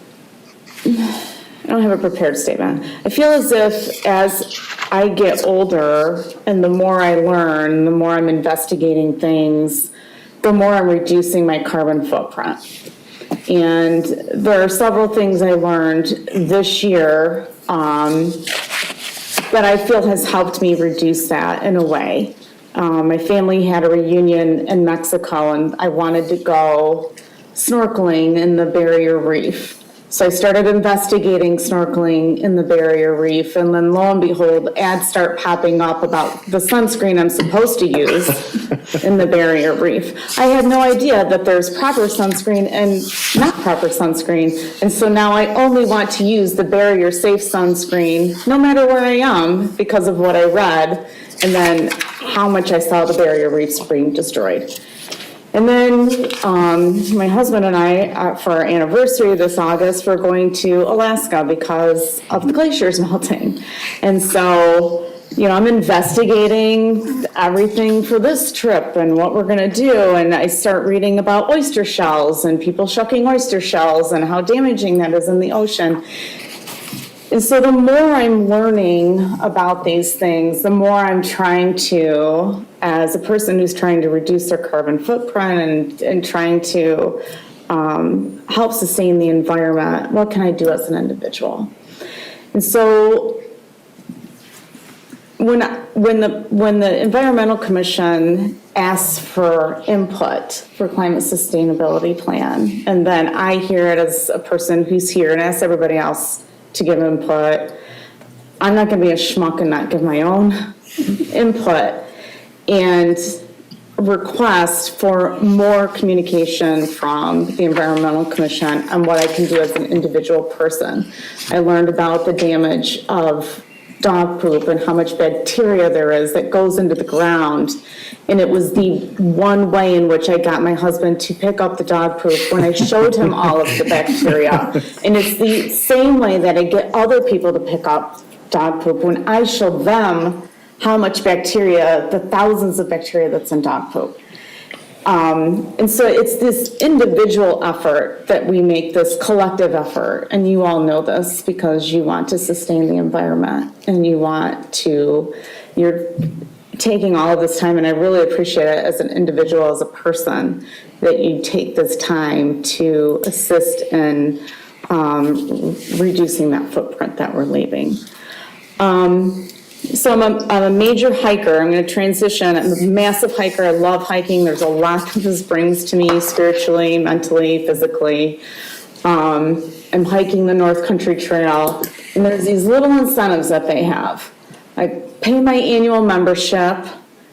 I don't have a prepared statement. I feel as if as I get older and the more I learn, the more I'm investigating things, the more I'm reducing my carbon footprint. And there are several things I learned this year that I feel has helped me reduce that in a way. My family had a reunion in Mexico, and I wanted to go snorkeling in the Barrier Reef. So I started investigating snorkeling in the Barrier Reef, and then lo and behold, ads start popping up about the sunscreen I'm supposed to use in the Barrier Reef. I had no idea that there's proper sunscreen and not proper sunscreen, and so now I only want to use the Barrier Safe sunscreen no matter where I am because of what I read, and then how much I saw the Barrier Reefs being destroyed. And then my husband and I, for our anniversary this August, we're going to Alaska because of the glaciers melting. And so, you know, I'm investigating everything for this trip and what we're going to do. And I start reading about oyster shells and people shucking oyster shells and how damaging that is in the ocean. And so the more I'm learning about these things, the more I'm trying to, as a person who's trying to reduce their carbon footprint and trying to help sustain the environment, what can I do as an individual? And so when the Environmental Commission asks for input for climate sustainability plan, and then I hear it as a person who's here and asks everybody else to give input, I'm not going to be a schmuck and not give my own input and request for more communication from the Environmental Commission on what I can do as an individual person. I learned about the damage of dog poop and how much bacteria there is that goes into the ground. And it was the one way in which I got my husband to pick up the dog poop when I showed him all of the bacteria. And it's the same way that I get other people to pick up dog poop when I show them how much bacteria, the thousands of bacteria that's in dog poop. And so it's this individual effort that we make, this collective effort, and you all know this because you want to sustain the environment and you're taking all of this time, and I really appreciate it as an individual, as a person, that you take this time to assist in reducing that footprint that we're leaving. So I'm a major hiker. I'm going to transition. I'm a massive hiker. I love hiking. There's a lot that this brings to me spiritually, mentally, physically. I'm hiking the North Country Trail, and there's these little incentives that they have. I pay my annual membership,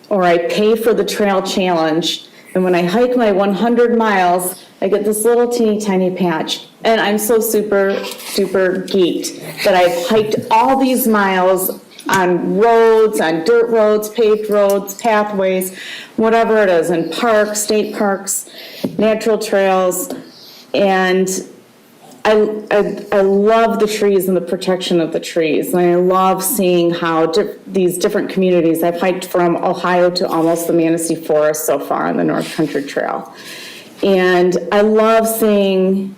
or I pay for the trail challenge, and when I hike my 100 miles, I get this little teeny tiny patch. And I'm so super, super geeked that I've hiked all these miles on roads, on dirt roads, paved roads, pathways, whatever it is, in parks, state parks, natural trails. And I love the trees and the protection of the trees. And I love seeing how these different communities, I've hiked from Ohio to almost the Manistee Forest so far on the North Country Trail. And I love seeing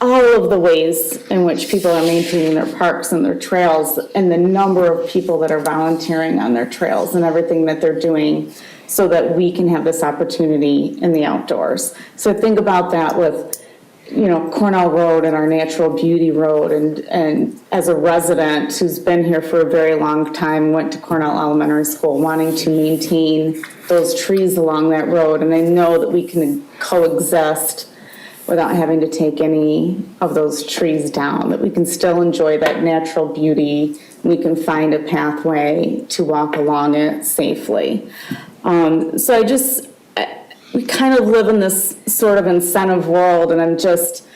all of the ways in which people are maintaining their parks and their trails, and the number of people that are volunteering on their trails and everything that they're doing so that we can have this opportunity in the outdoors. So think about that with, Cornell Road and our Natural Beauty Road, and as a resident who's been here for a very long time, went to Cornell Elementary School, wanting to maintain those trees along that road. And I know that we can coexist without having to take any of those trees down, that we can still enjoy that natural beauty. We can find a pathway to walk along it safely. So we kind of live in this sort of incentive world, and I'm just,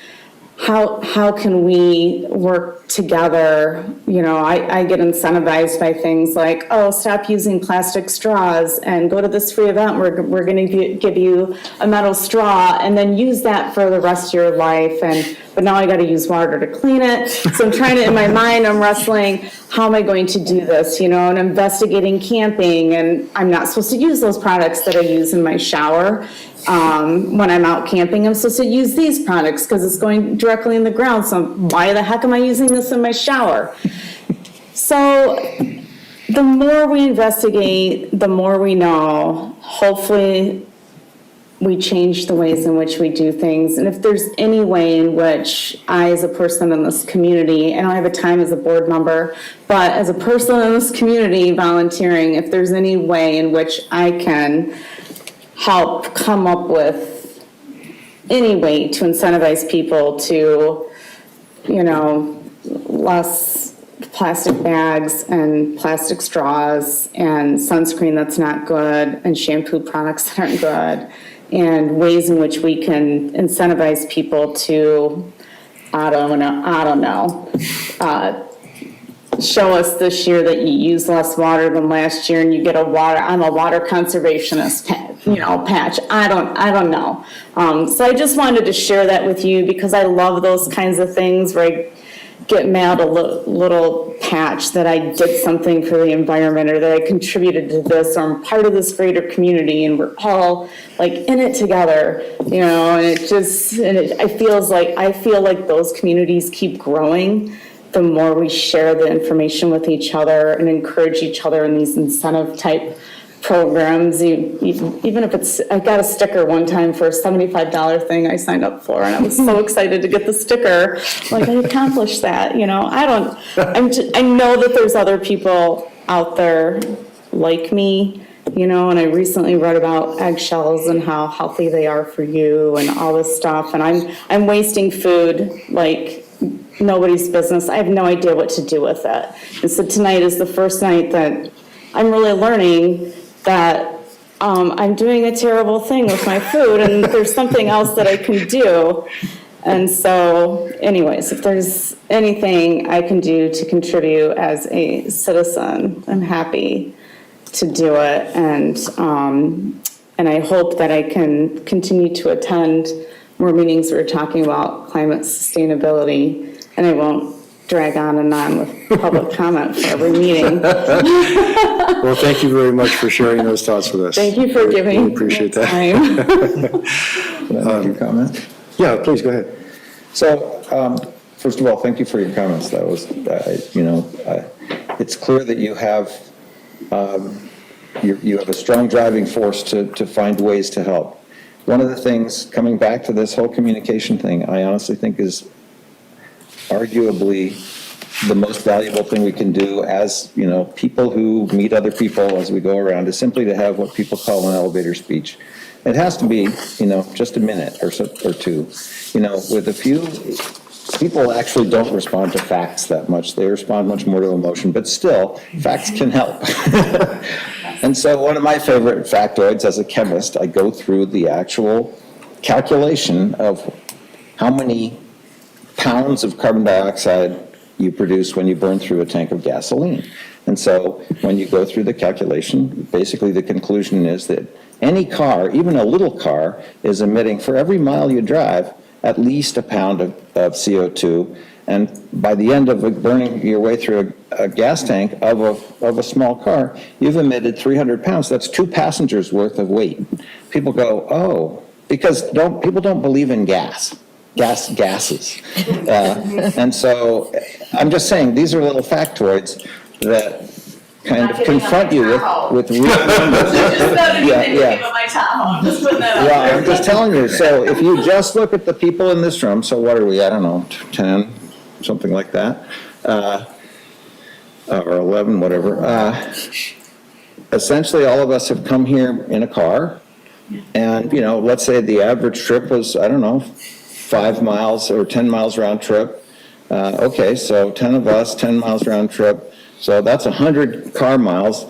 how can we work together? I get incentivized by things like, oh, stop using plastic straws and go to this free event. We're going to give you a metal straw and then use that for the rest of your life. But now I got to use water to clean it. So I'm trying to, in my mind, I'm wrestling, how am I going to do this? And investigating camping, and I'm not supposed to use those products that I use in my shower. When I'm out camping, I'm supposed to use these products because it's going directly in the ground. So why the heck am I using this in my shower? So the more we investigate, the more we know. Hopefully we change the ways in which we do things. And if there's any way in which I, as a person in this community, I don't have a time as a board member, but as a person in this community volunteering, if there's any way in which I can help come up with any way to incentivize people to, less plastic bags and plastic straws and sunscreen that's not good and shampoo products that aren't good, and ways in which we can incentivize people to, I don't know, show us this year that you use less water than last year and you get I'm a water conservationist patch. I don't know. So I just wanted to share that with you because I love those kinds of things where I get mailed a little patch that I did something for the environment or that I contributed to this, or I'm part of this greater community and we're all like in it together, and I feel like those communities keep growing the more we share the information with each other and encourage each other in these incentive type programs. Even if it's, I got a sticker one time for a $75 thing I signed up for, and I was so excited to get the sticker. Like, I accomplished that, I know that there's other people out there like me, and I recently read about eggshells and how healthy they are for you and all this stuff, and I'm wasting food like nobody's business. I have no idea what to do with it. And so tonight is the first night that I'm really learning that I'm doing a terrible thing with my food and there's something else that I can do. And so anyways, if there's anything I can do to contribute as a citizen, I'm happy to do it. And I hope that I can continue to attend more meetings where we're talking about climate sustainability, and I won't drag on and on with public comment for every meeting. Well, thank you very much for sharing those thoughts with us. Thank you for giving We appreciate that. time. Can I make a comment? Yeah, please, go ahead. So, first of all, thank you for your comments. That was, it's clear that you have, you have a strong driving force to find ways to help. One of the things, coming back to this whole communication thing, I honestly think is arguably the most valuable thing we can do as, people who meet other people as we go around, is simply to have what people call an elevator speech. It has to be, just a minute or two. With a few, people actually don't respond to facts that much. They respond much more to emotion, but still, facts can help. And so one of my favorite factoids as a chemist, I go through the actual calculation of how many pounds of carbon dioxide you produce when you burn through a tank of gasoline. And so when you go through the calculation, basically the conclusion is that any car, even a little car, is emitting, for every mile you drive, at least a pound of CO2. And by the end of burning your way through a gas tank of a small car, you've emitted 300 pounds. That's 2 passengers worth of weight. People go, oh, because people don't believe in gases. And so I'm just saying, these are little factoids that kind of confront you with real numbers. Yeah, I'm just telling you. So if you just look at the people in this room, so what are we, I don't know, 10, something like that, or 11, whatever. Essentially, all of us have come here in a car, and, you know, let's say the average trip was, I don't know, 5 miles or 10 miles round trip. Okay, so 10 of us, 10 miles round trip. So that's 100 car miles,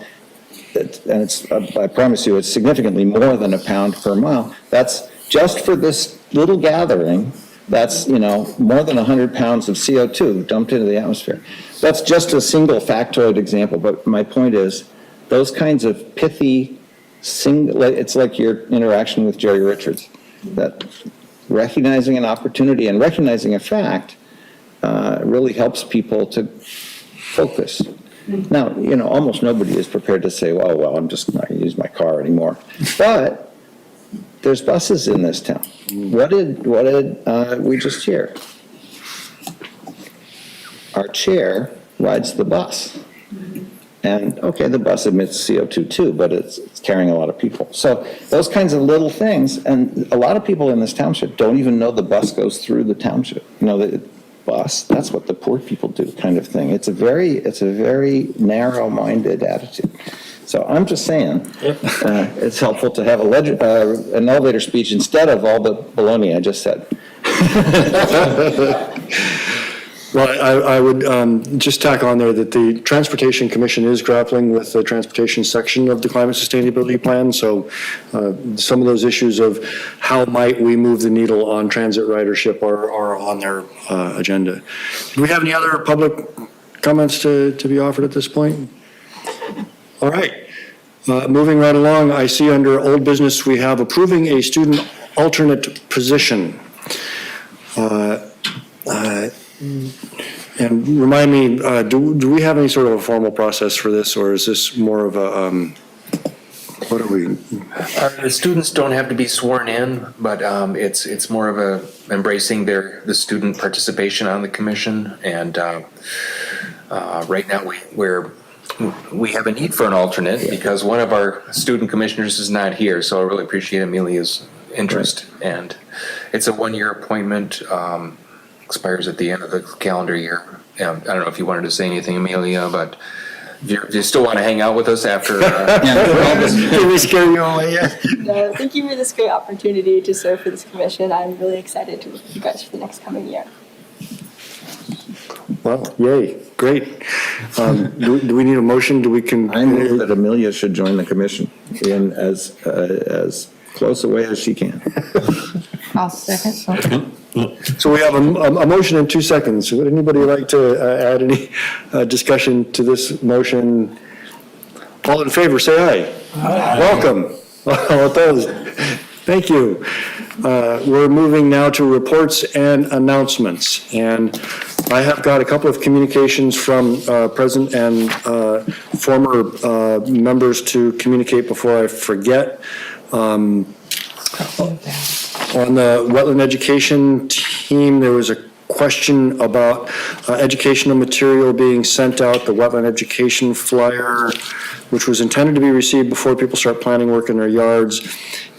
and I promise you, it's significantly more than a pound per mile. That's just for this little gathering. That's, you know, more than 100 pounds of CO2 dumped into the atmosphere. That's just a single factoid example, but my point is, those kinds of pithy, it's like your interaction with Jerry Richards, that recognizing an opportunity and recognizing a fact really helps people to focus. Now, you know, almost nobody is prepared to say, well, I'm just not going to use my car anymore. But there's buses in this town. What did we just hear? Our chair rides the bus. And, okay, the bus emits CO2 too, but it's carrying a lot of people. So those kinds of little things, and a lot of people in this township don't even know the bus goes through the township. You know, the bus, that's what the poor people do, kind of thing. It's a very narrow-minded attitude. So I'm just saying, it's helpful to have an elevator speech instead of all the baloney I just said. Well, I would just tack on there that the Transportation Commission is grappling with the transportation section of the Climate Sustainability Plan. So some of those issues of how might we move the needle on transit ridership are on their agenda. Do we have any other public comments to be offered at this point? All right. Moving right along, I see under old business we have approving a student alternate position. And remind me, do we have any sort of a formal process for this, or is this more of a, what are we? The students don't have to be sworn in, but it's more of a embracing the student participation on the commission. And right now we have a need for an alternate because one of our student commissioners is not here. So I really appreciate Amelia's interest. Right. And it's a 1-year appointment. Expires at the end of the calendar year. I don't know if you wanted to say anything, Amelia, but if you still want to hang out with us after Did we scare you away yet? No, thank you for this great opportunity to serve for this commission. I'm really excited to work with you guys for the next coming year. Well, yay, great. Do we need a motion? I move that Amelia should join the commission in as close a way as she can. I'll second. So we have a motion in 2 seconds. Would anybody like to add any discussion to this motion? All in favor, say aye. Aye. Welcome. All opposed? Thank you. We're moving now to reports and announcements. And I have got a couple of communications from present and former members to communicate before I forget. On the wetland education team, there was a question about educational material being sent out, the wetland education flyer, which was intended to be received before people start planning work in their yards.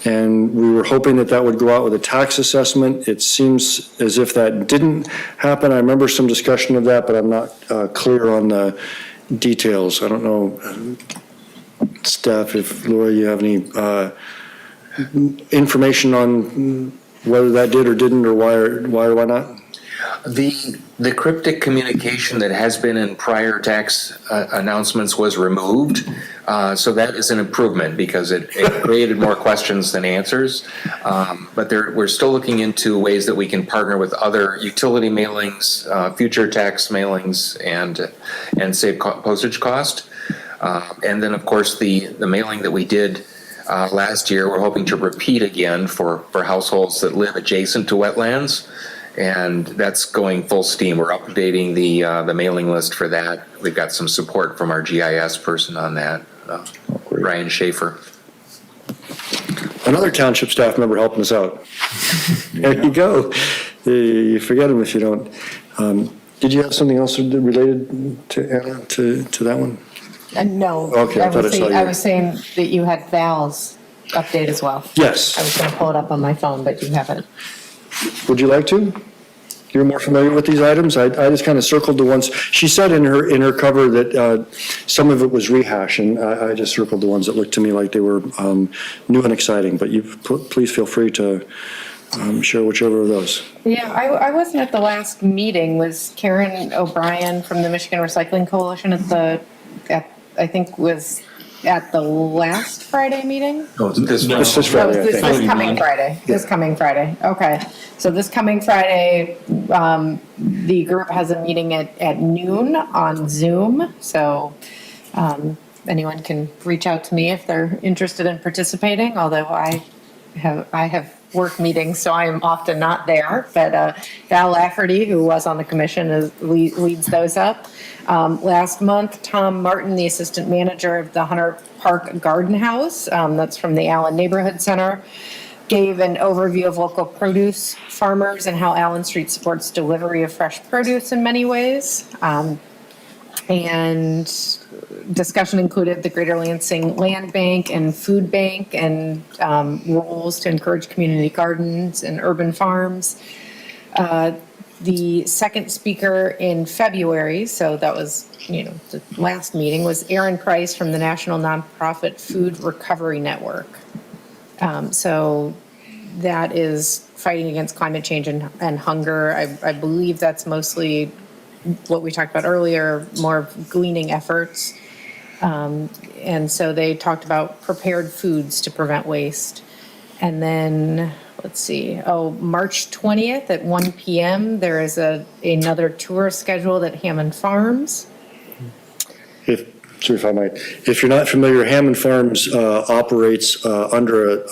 And we were hoping that that would go out with a tax assessment. It seems as if that didn't happen. I remember some discussion of that, but I'm not clear on the details. I don't know, staff, if Laura, you have any information on whether that did or didn't, or why or why not? The cryptic communication that has been in prior tax announcements was removed. So that is an improvement because it created more questions than answers. But we're still looking into ways that we can partner with other utility mailings, future tax mailings, and save postage cost. And then, of course, the mailing that we did last year, we're hoping to repeat again for households that live adjacent to wetlands. And that's going full steam. We're updating the mailing list for that. We've got some support from our GIS person on that, Ryan Schaefer. Another township staff member helping us out. There you go. You forget them if you don't. Did you have something else related to Anna, to that one? No. Okay, I thought I saw you. I was saying that you had Val's update as well. Yes. I was going to pull it up on my phone, but you haven't. Would you like to? You're more familiar with these items? I just kind of circled the ones, she said in her cover that some of it was rehash, and I just circled the ones that looked to me like they were new and exciting, but please feel free to share whichever of those. Yeah, I wasn't at the last meeting. Was Karen O'Brien from the Michigan Recycling Coalition I think was at the last Friday meeting? Oh, this Friday, I think. This coming Friday. This coming Friday. Okay. So this coming Friday, the group has a meeting at noon on Zoom. So anyone can reach out to me if they're interested in participating, although I have work meetings, so I am often not there. But Val Lafferty, who was on the commission, leads those up. Last month, Tom Martin, the assistant manager of the Hunter Park Garden House, that's from the Allen Neighborhood Center, gave an overview of local produce farmers and how Allen Street supports delivery of fresh produce in many ways. And discussion included the Greater Lansing Land Bank and Food Bank and rules to encourage community gardens and urban farms. The second speaker in February, so that was, the last meeting, was Aaron Price from the National Nonprofit Food Recovery Network. So that is fighting against climate change and hunger. I believe that's mostly what we talked about earlier, more of gleaning efforts. And so they talked about prepared foods to prevent waste. And then, let's see, March 20th at 1 p.m., there is another tour scheduled at Hammond Farms. If I might, if you're not familiar, Hammond Farms operates under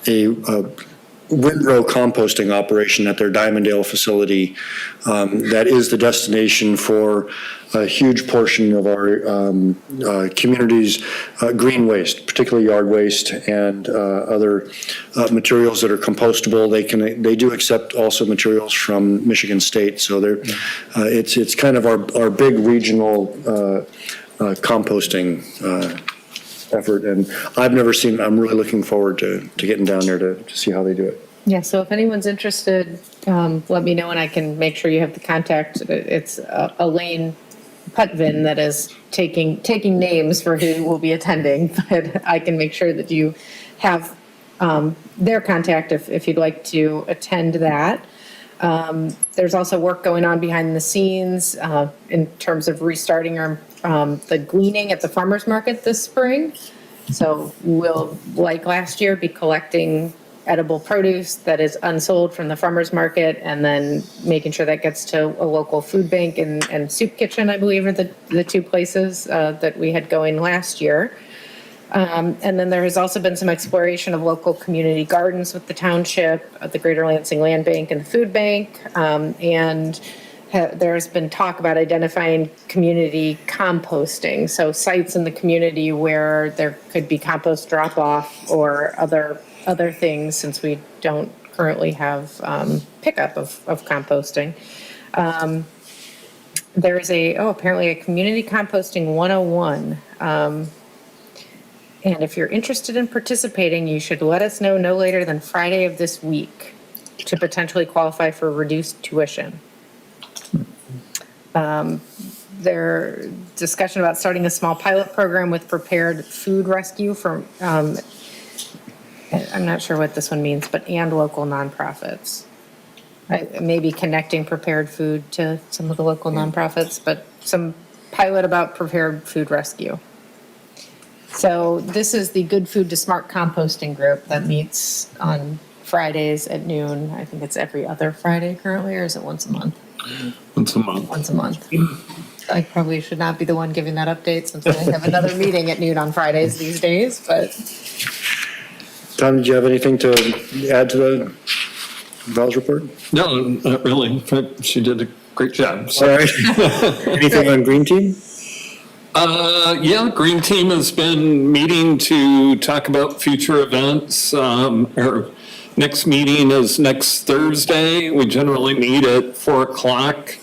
a windrow composting operation at their Diamonddale facility. That is the destination for a huge portion of our community's green waste, particularly yard waste and other materials that are compostable. They do accept also materials from Michigan State, so it's kind of our big regional composting effort, and I've never seen. I'm really looking forward to getting down there to see how they do it. Yeah, so if anyone's interested, let me know and I can make sure you have the contact. It's Elaine Putvin that is taking names for who will be attending, but I can make sure that you have their contact if you'd like to attend that. There's also work going on behind the scenes in terms of restarting the gleaning at the farmers market this spring. So we'll, like last year, be collecting edible produce that is unsold from the farmers market and then making sure that gets to a local food bank and soup kitchen, I believe, are the two places that we had going last year. And then there has also been some exploration of local community gardens with the township, the Greater Lansing Land Bank and the Food Bank. And there's been talk about identifying community composting. So sites in the community where there could be compost drop off or other things, since we don't currently have pickup of composting. There is apparently a community composting 101. And if you're interested in participating, you should let us know no later than Friday of this week to potentially qualify for reduced tuition. There's discussion about starting a small pilot program with prepared food rescue from, I'm not sure what this one means, and local nonprofits. maybe connecting prepared food to some of the local nonprofits, but some pilot about prepared food rescue. So this is the Good Food to Smart Composting group that meets on Fridays at noon. I think it's every other Friday currently, or is it once a month? Once a month. Once a month. I probably should not be the one giving that update since I have another meeting at noon on Fridays these days, but. Tom, did you have anything to add to the Val's report? No, not really. In fact, she did a great job. All right. Anything on Green Team? Yeah, Green Team has been meeting to talk about future events. Our next meeting is next Thursday. We generally meet at 4 o'clock,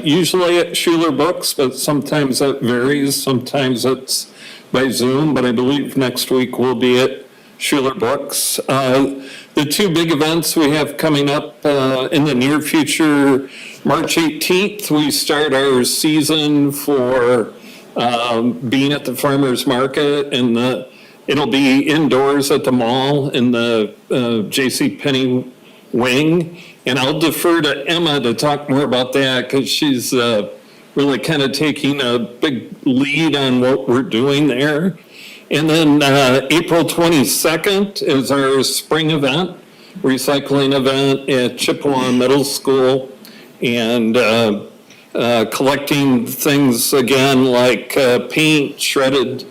usually at Schuler Books, but sometimes that varies. Sometimes it's by Zoom, but I believe next week we'll be at Schuler Books. The two big events we have coming up in the near future, March 18th, we start our season for being at the farmer's market, and it'll be indoors at the mall in the JCPenney wing. And I'll defer to Emma to talk more about that because she's really kind of taking a big lead on what we're doing there. And then April 22nd is our spring event, recycling event at Chippewa Middle School, and collecting things again like paint, shredded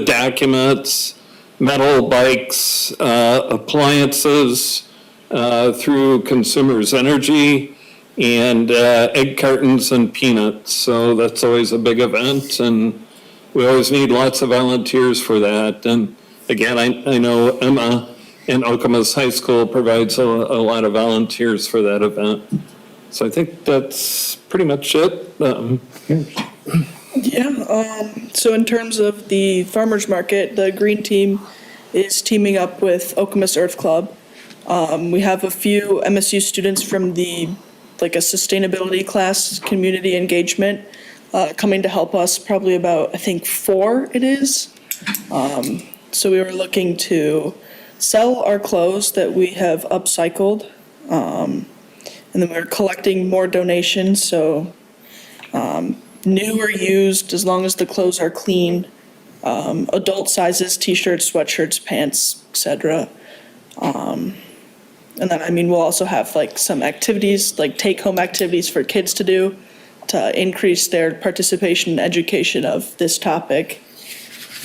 documents, metal bikes, appliances through Consumers Energy, and egg cartons and peanuts. So that's always a big event, and we always need lots of volunteers for that. And again, I know Emma in Okemos High School provides a lot of volunteers for that event. So I think that's pretty much it. So in terms of the farmers market, the Green Team is teaming up with Okemos Earth Club. We have a few MSU students from a sustainability class, community engagement, coming to help us, probably about, I think, 4 it is. So we were looking to sell our clothes that we have upcycled, and then we're collecting more donations, so new or used, as long as the clothes are clean, adult sizes, t-shirts, sweatshirts, pants, etc. And then, we'll also have some activities, like take-home activities for kids to do to increase their participation and education of this topic.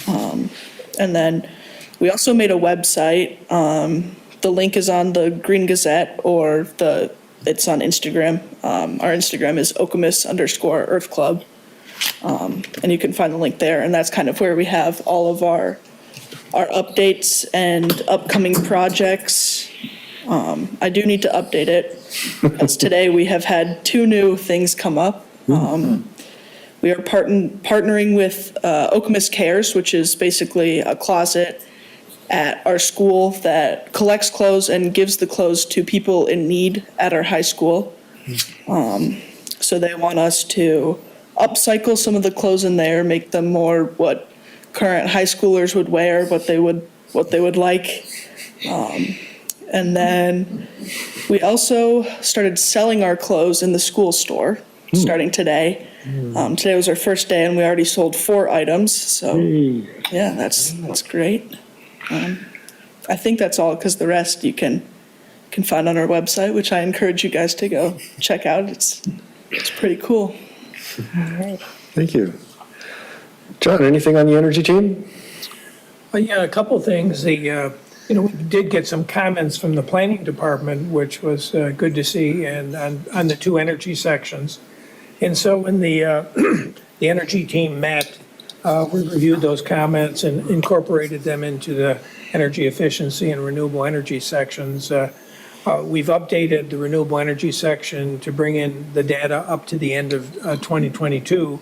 And then we also made a website. The link is on the Green Gazette, or it's on Instagram. Our Instagram is Okemos_Earth Club. And you can find the link there. And that's kind of where we have all of our updates and upcoming projects. I do need to update it because today we have had 2 new things come up. We are partnering with Okemos Cares, which is basically a closet at our school that collects clothes and gives the clothes to people in need at our high school. So they want us to upcycle some of the clothes in there, make them more what current high schoolers would wear, what they would like. And then we also started selling our clothes in the school store starting today. Today was our first day, and we already sold 4 items. So yeah, that's great. I think that's all, because the rest you can find on our website, which I encourage you guys to go check out. It's pretty cool. All right. Thank you. John, anything on the energy team? Well, yeah, a couple things. We did get some comments from the planning department, which was good to see, and on the 2 energy sections. And so when the energy team met, we reviewed those comments and incorporated them into the energy efficiency and renewable energy sections. We've updated the renewable energy section to bring in the data up to the end of 2022.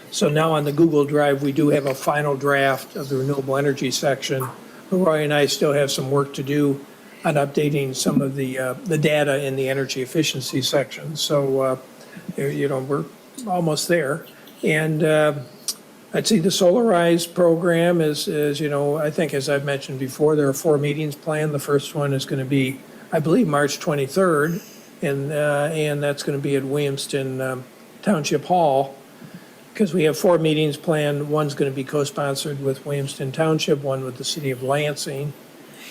So now on the Google Drive, we do have a final draft of the renewable energy section. Roy and I still have some work to do on updating some of the data in the energy efficiency section. So, we're almost there. And I'd say the Solarize program is, I think, as I've mentioned before, there are 4 meetings planned. The first one is going to be I believe, March 23rd, and that's going to be at Williamston Township Hall, because we have 4 meetings planned. One's going to be co-sponsored with Williamston Township, one with the city of Lansing.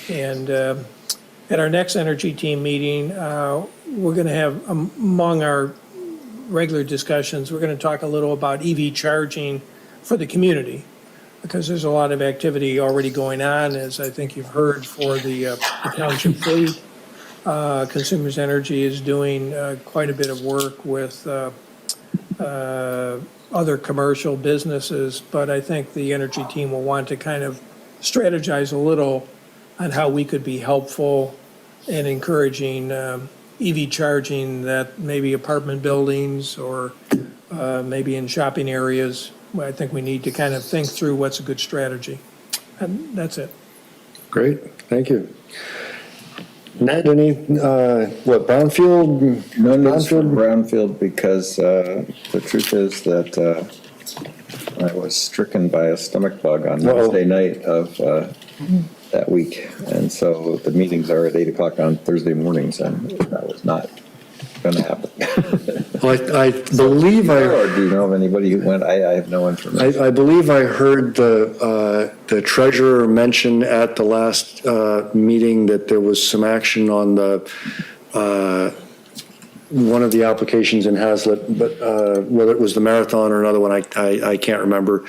And at our next energy team meeting, we're going to have, among our regular discussions, we're going to talk a little about EV charging for the community, because there's a lot of activity already going on, as I think you've heard, for the township fleet. Consumers Energy is doing quite a bit of work with other commercial businesses, but I think the energy team will want to kind of strategize a little on how we could be helpful in encouraging EV charging that maybe apartment buildings or maybe in shopping areas. I think we need to kind of think through what's a good strategy. And that's it. Great, thank you. Ned, any, Brownfield? No news from Brownfield because the truth is that I was stricken by a stomach bug on Wednesday night of that week. And so the meetings are at 8 o'clock on Thursday mornings, and that was not going to happen. Well, I believe Or do you know of anybody who went? I have no information. I believe I heard the treasurer mention at the last meeting that there was some action on the one of the applications in Hazlet, but whether it was the marathon or another one, I can't remember.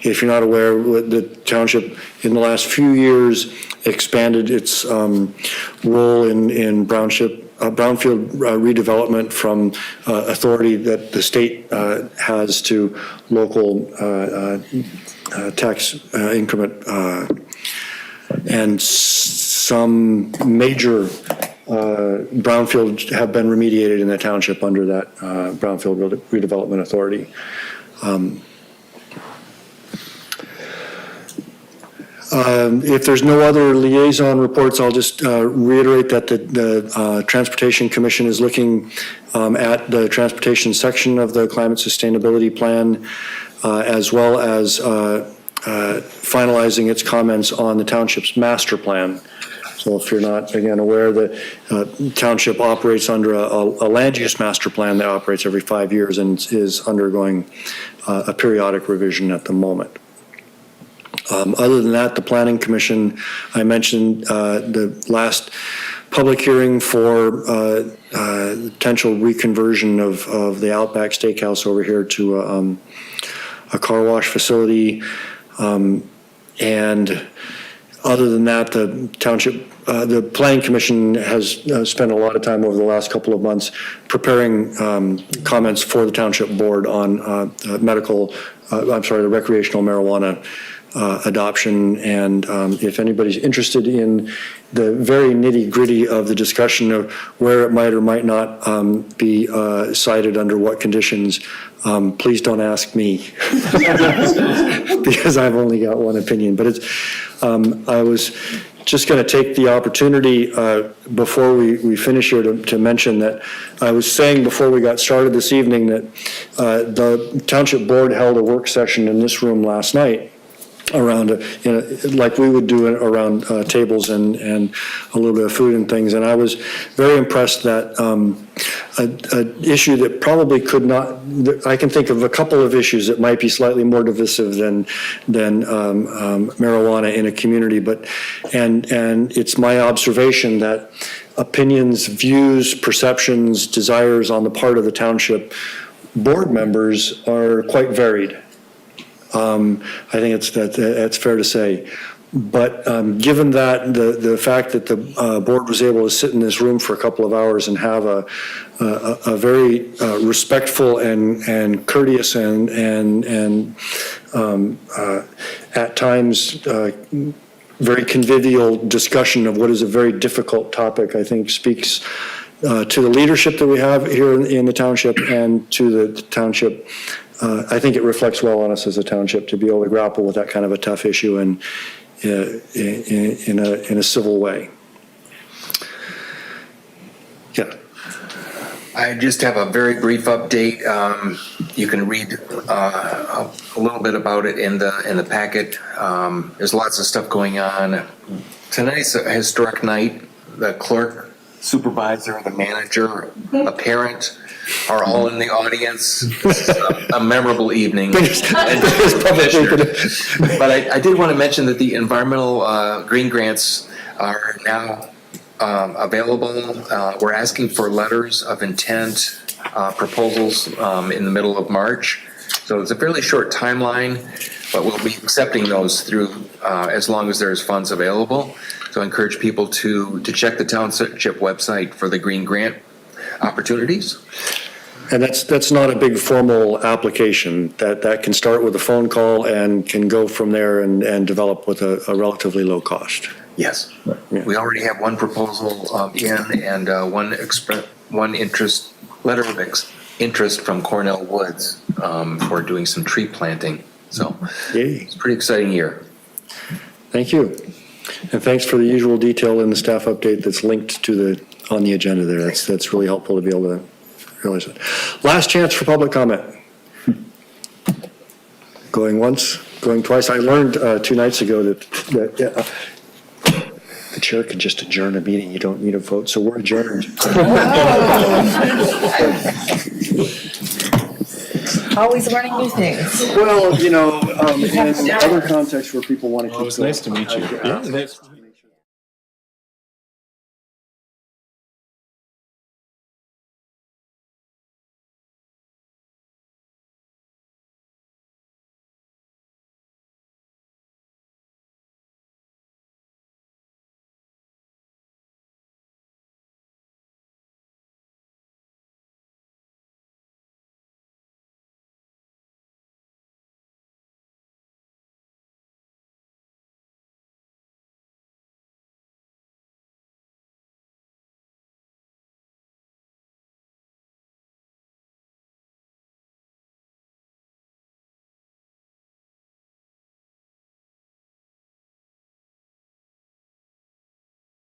If you're not aware, the township in the last few years expanded its role in brownfield redevelopment from authority that the state has to local tax increment, and some major brownfields have been remediated in the township under that brownfield redevelopment authority. If there's no other liaison reports, I'll just reiterate that the Transportation Commission is looking at the transportation section of the Climate Sustainability Plan, as well as finalizing its comments on the township's master plan. So if you're not, again, aware, the township operates under a land use master plan that operates every 5 years and is undergoing a periodic revision at the moment. Other than that, the Planning Commission, I mentioned the last public hearing for potential reconversion of the Outback Steakhouse over here to a car wash facility. And other than that, the township, the Planning Commission has spent a lot of time over the last couple of months preparing comments for the township board on the recreational marijuana adoption. And if anybody's interested in the very nitty-gritty of the discussion of where it might or might not be cited under what conditions, please don't ask me because I've only got one opinion. But I was just going to take the opportunity before we finish here to mention that I was saying before we got started this evening that the township board held a work session in this room last night around, like we would do around tables and a little bit of food and things. And I was very impressed that an issue that probably could not, I can think of a couple of issues that might be slightly more divisive than marijuana in a community, but, and it's my observation that opinions, views, perceptions, desires on the part of the township board members are quite varied. I think that's fair to say. But given that, the fact that the board was able to sit in this room for a couple of hours and have a very respectful and courteous and at times very convivial discussion of what is a very difficult topic, I think speaks to the leadership that we have here in the township and to the township. I think it reflects well on us as a township to be able to grapple with that kind of a tough issue and in a civil way. Yeah. I just have a very brief update. You can read a little bit about it in the packet. There's lots of stuff going on. Tonight's a historic night. The clerk supervisor, the manager, a parent are all in the audience. It's a memorable evening. But I did want to mention that the environmental green grants are now available. We're asking for letters of intent, proposals in the middle of March. So it's a fairly short timeline, but we'll be accepting those through as long as there's funds available. So I encourage people to check the township website for the green grant opportunities. And that's not a big formal application. That can start with a phone call and can go from there and develop with a relatively low cost. Yes. We already have one proposal in and one letter of interest from Cornell Woods for doing some tree planting. So it's a pretty exciting year. Thank you. And thanks for the usual detail in the staff update that's linked to on the agenda there. That's really helpful to be able to realize it. Last chance for public comment. Going once, going twice. I learned 2 nights ago that the chair can just adjourn a meeting. You don't need a vote, so we're adjourned. Always learning new things. Well, in other contexts where people want to keep. Well, it was nice to meet you. Yeah,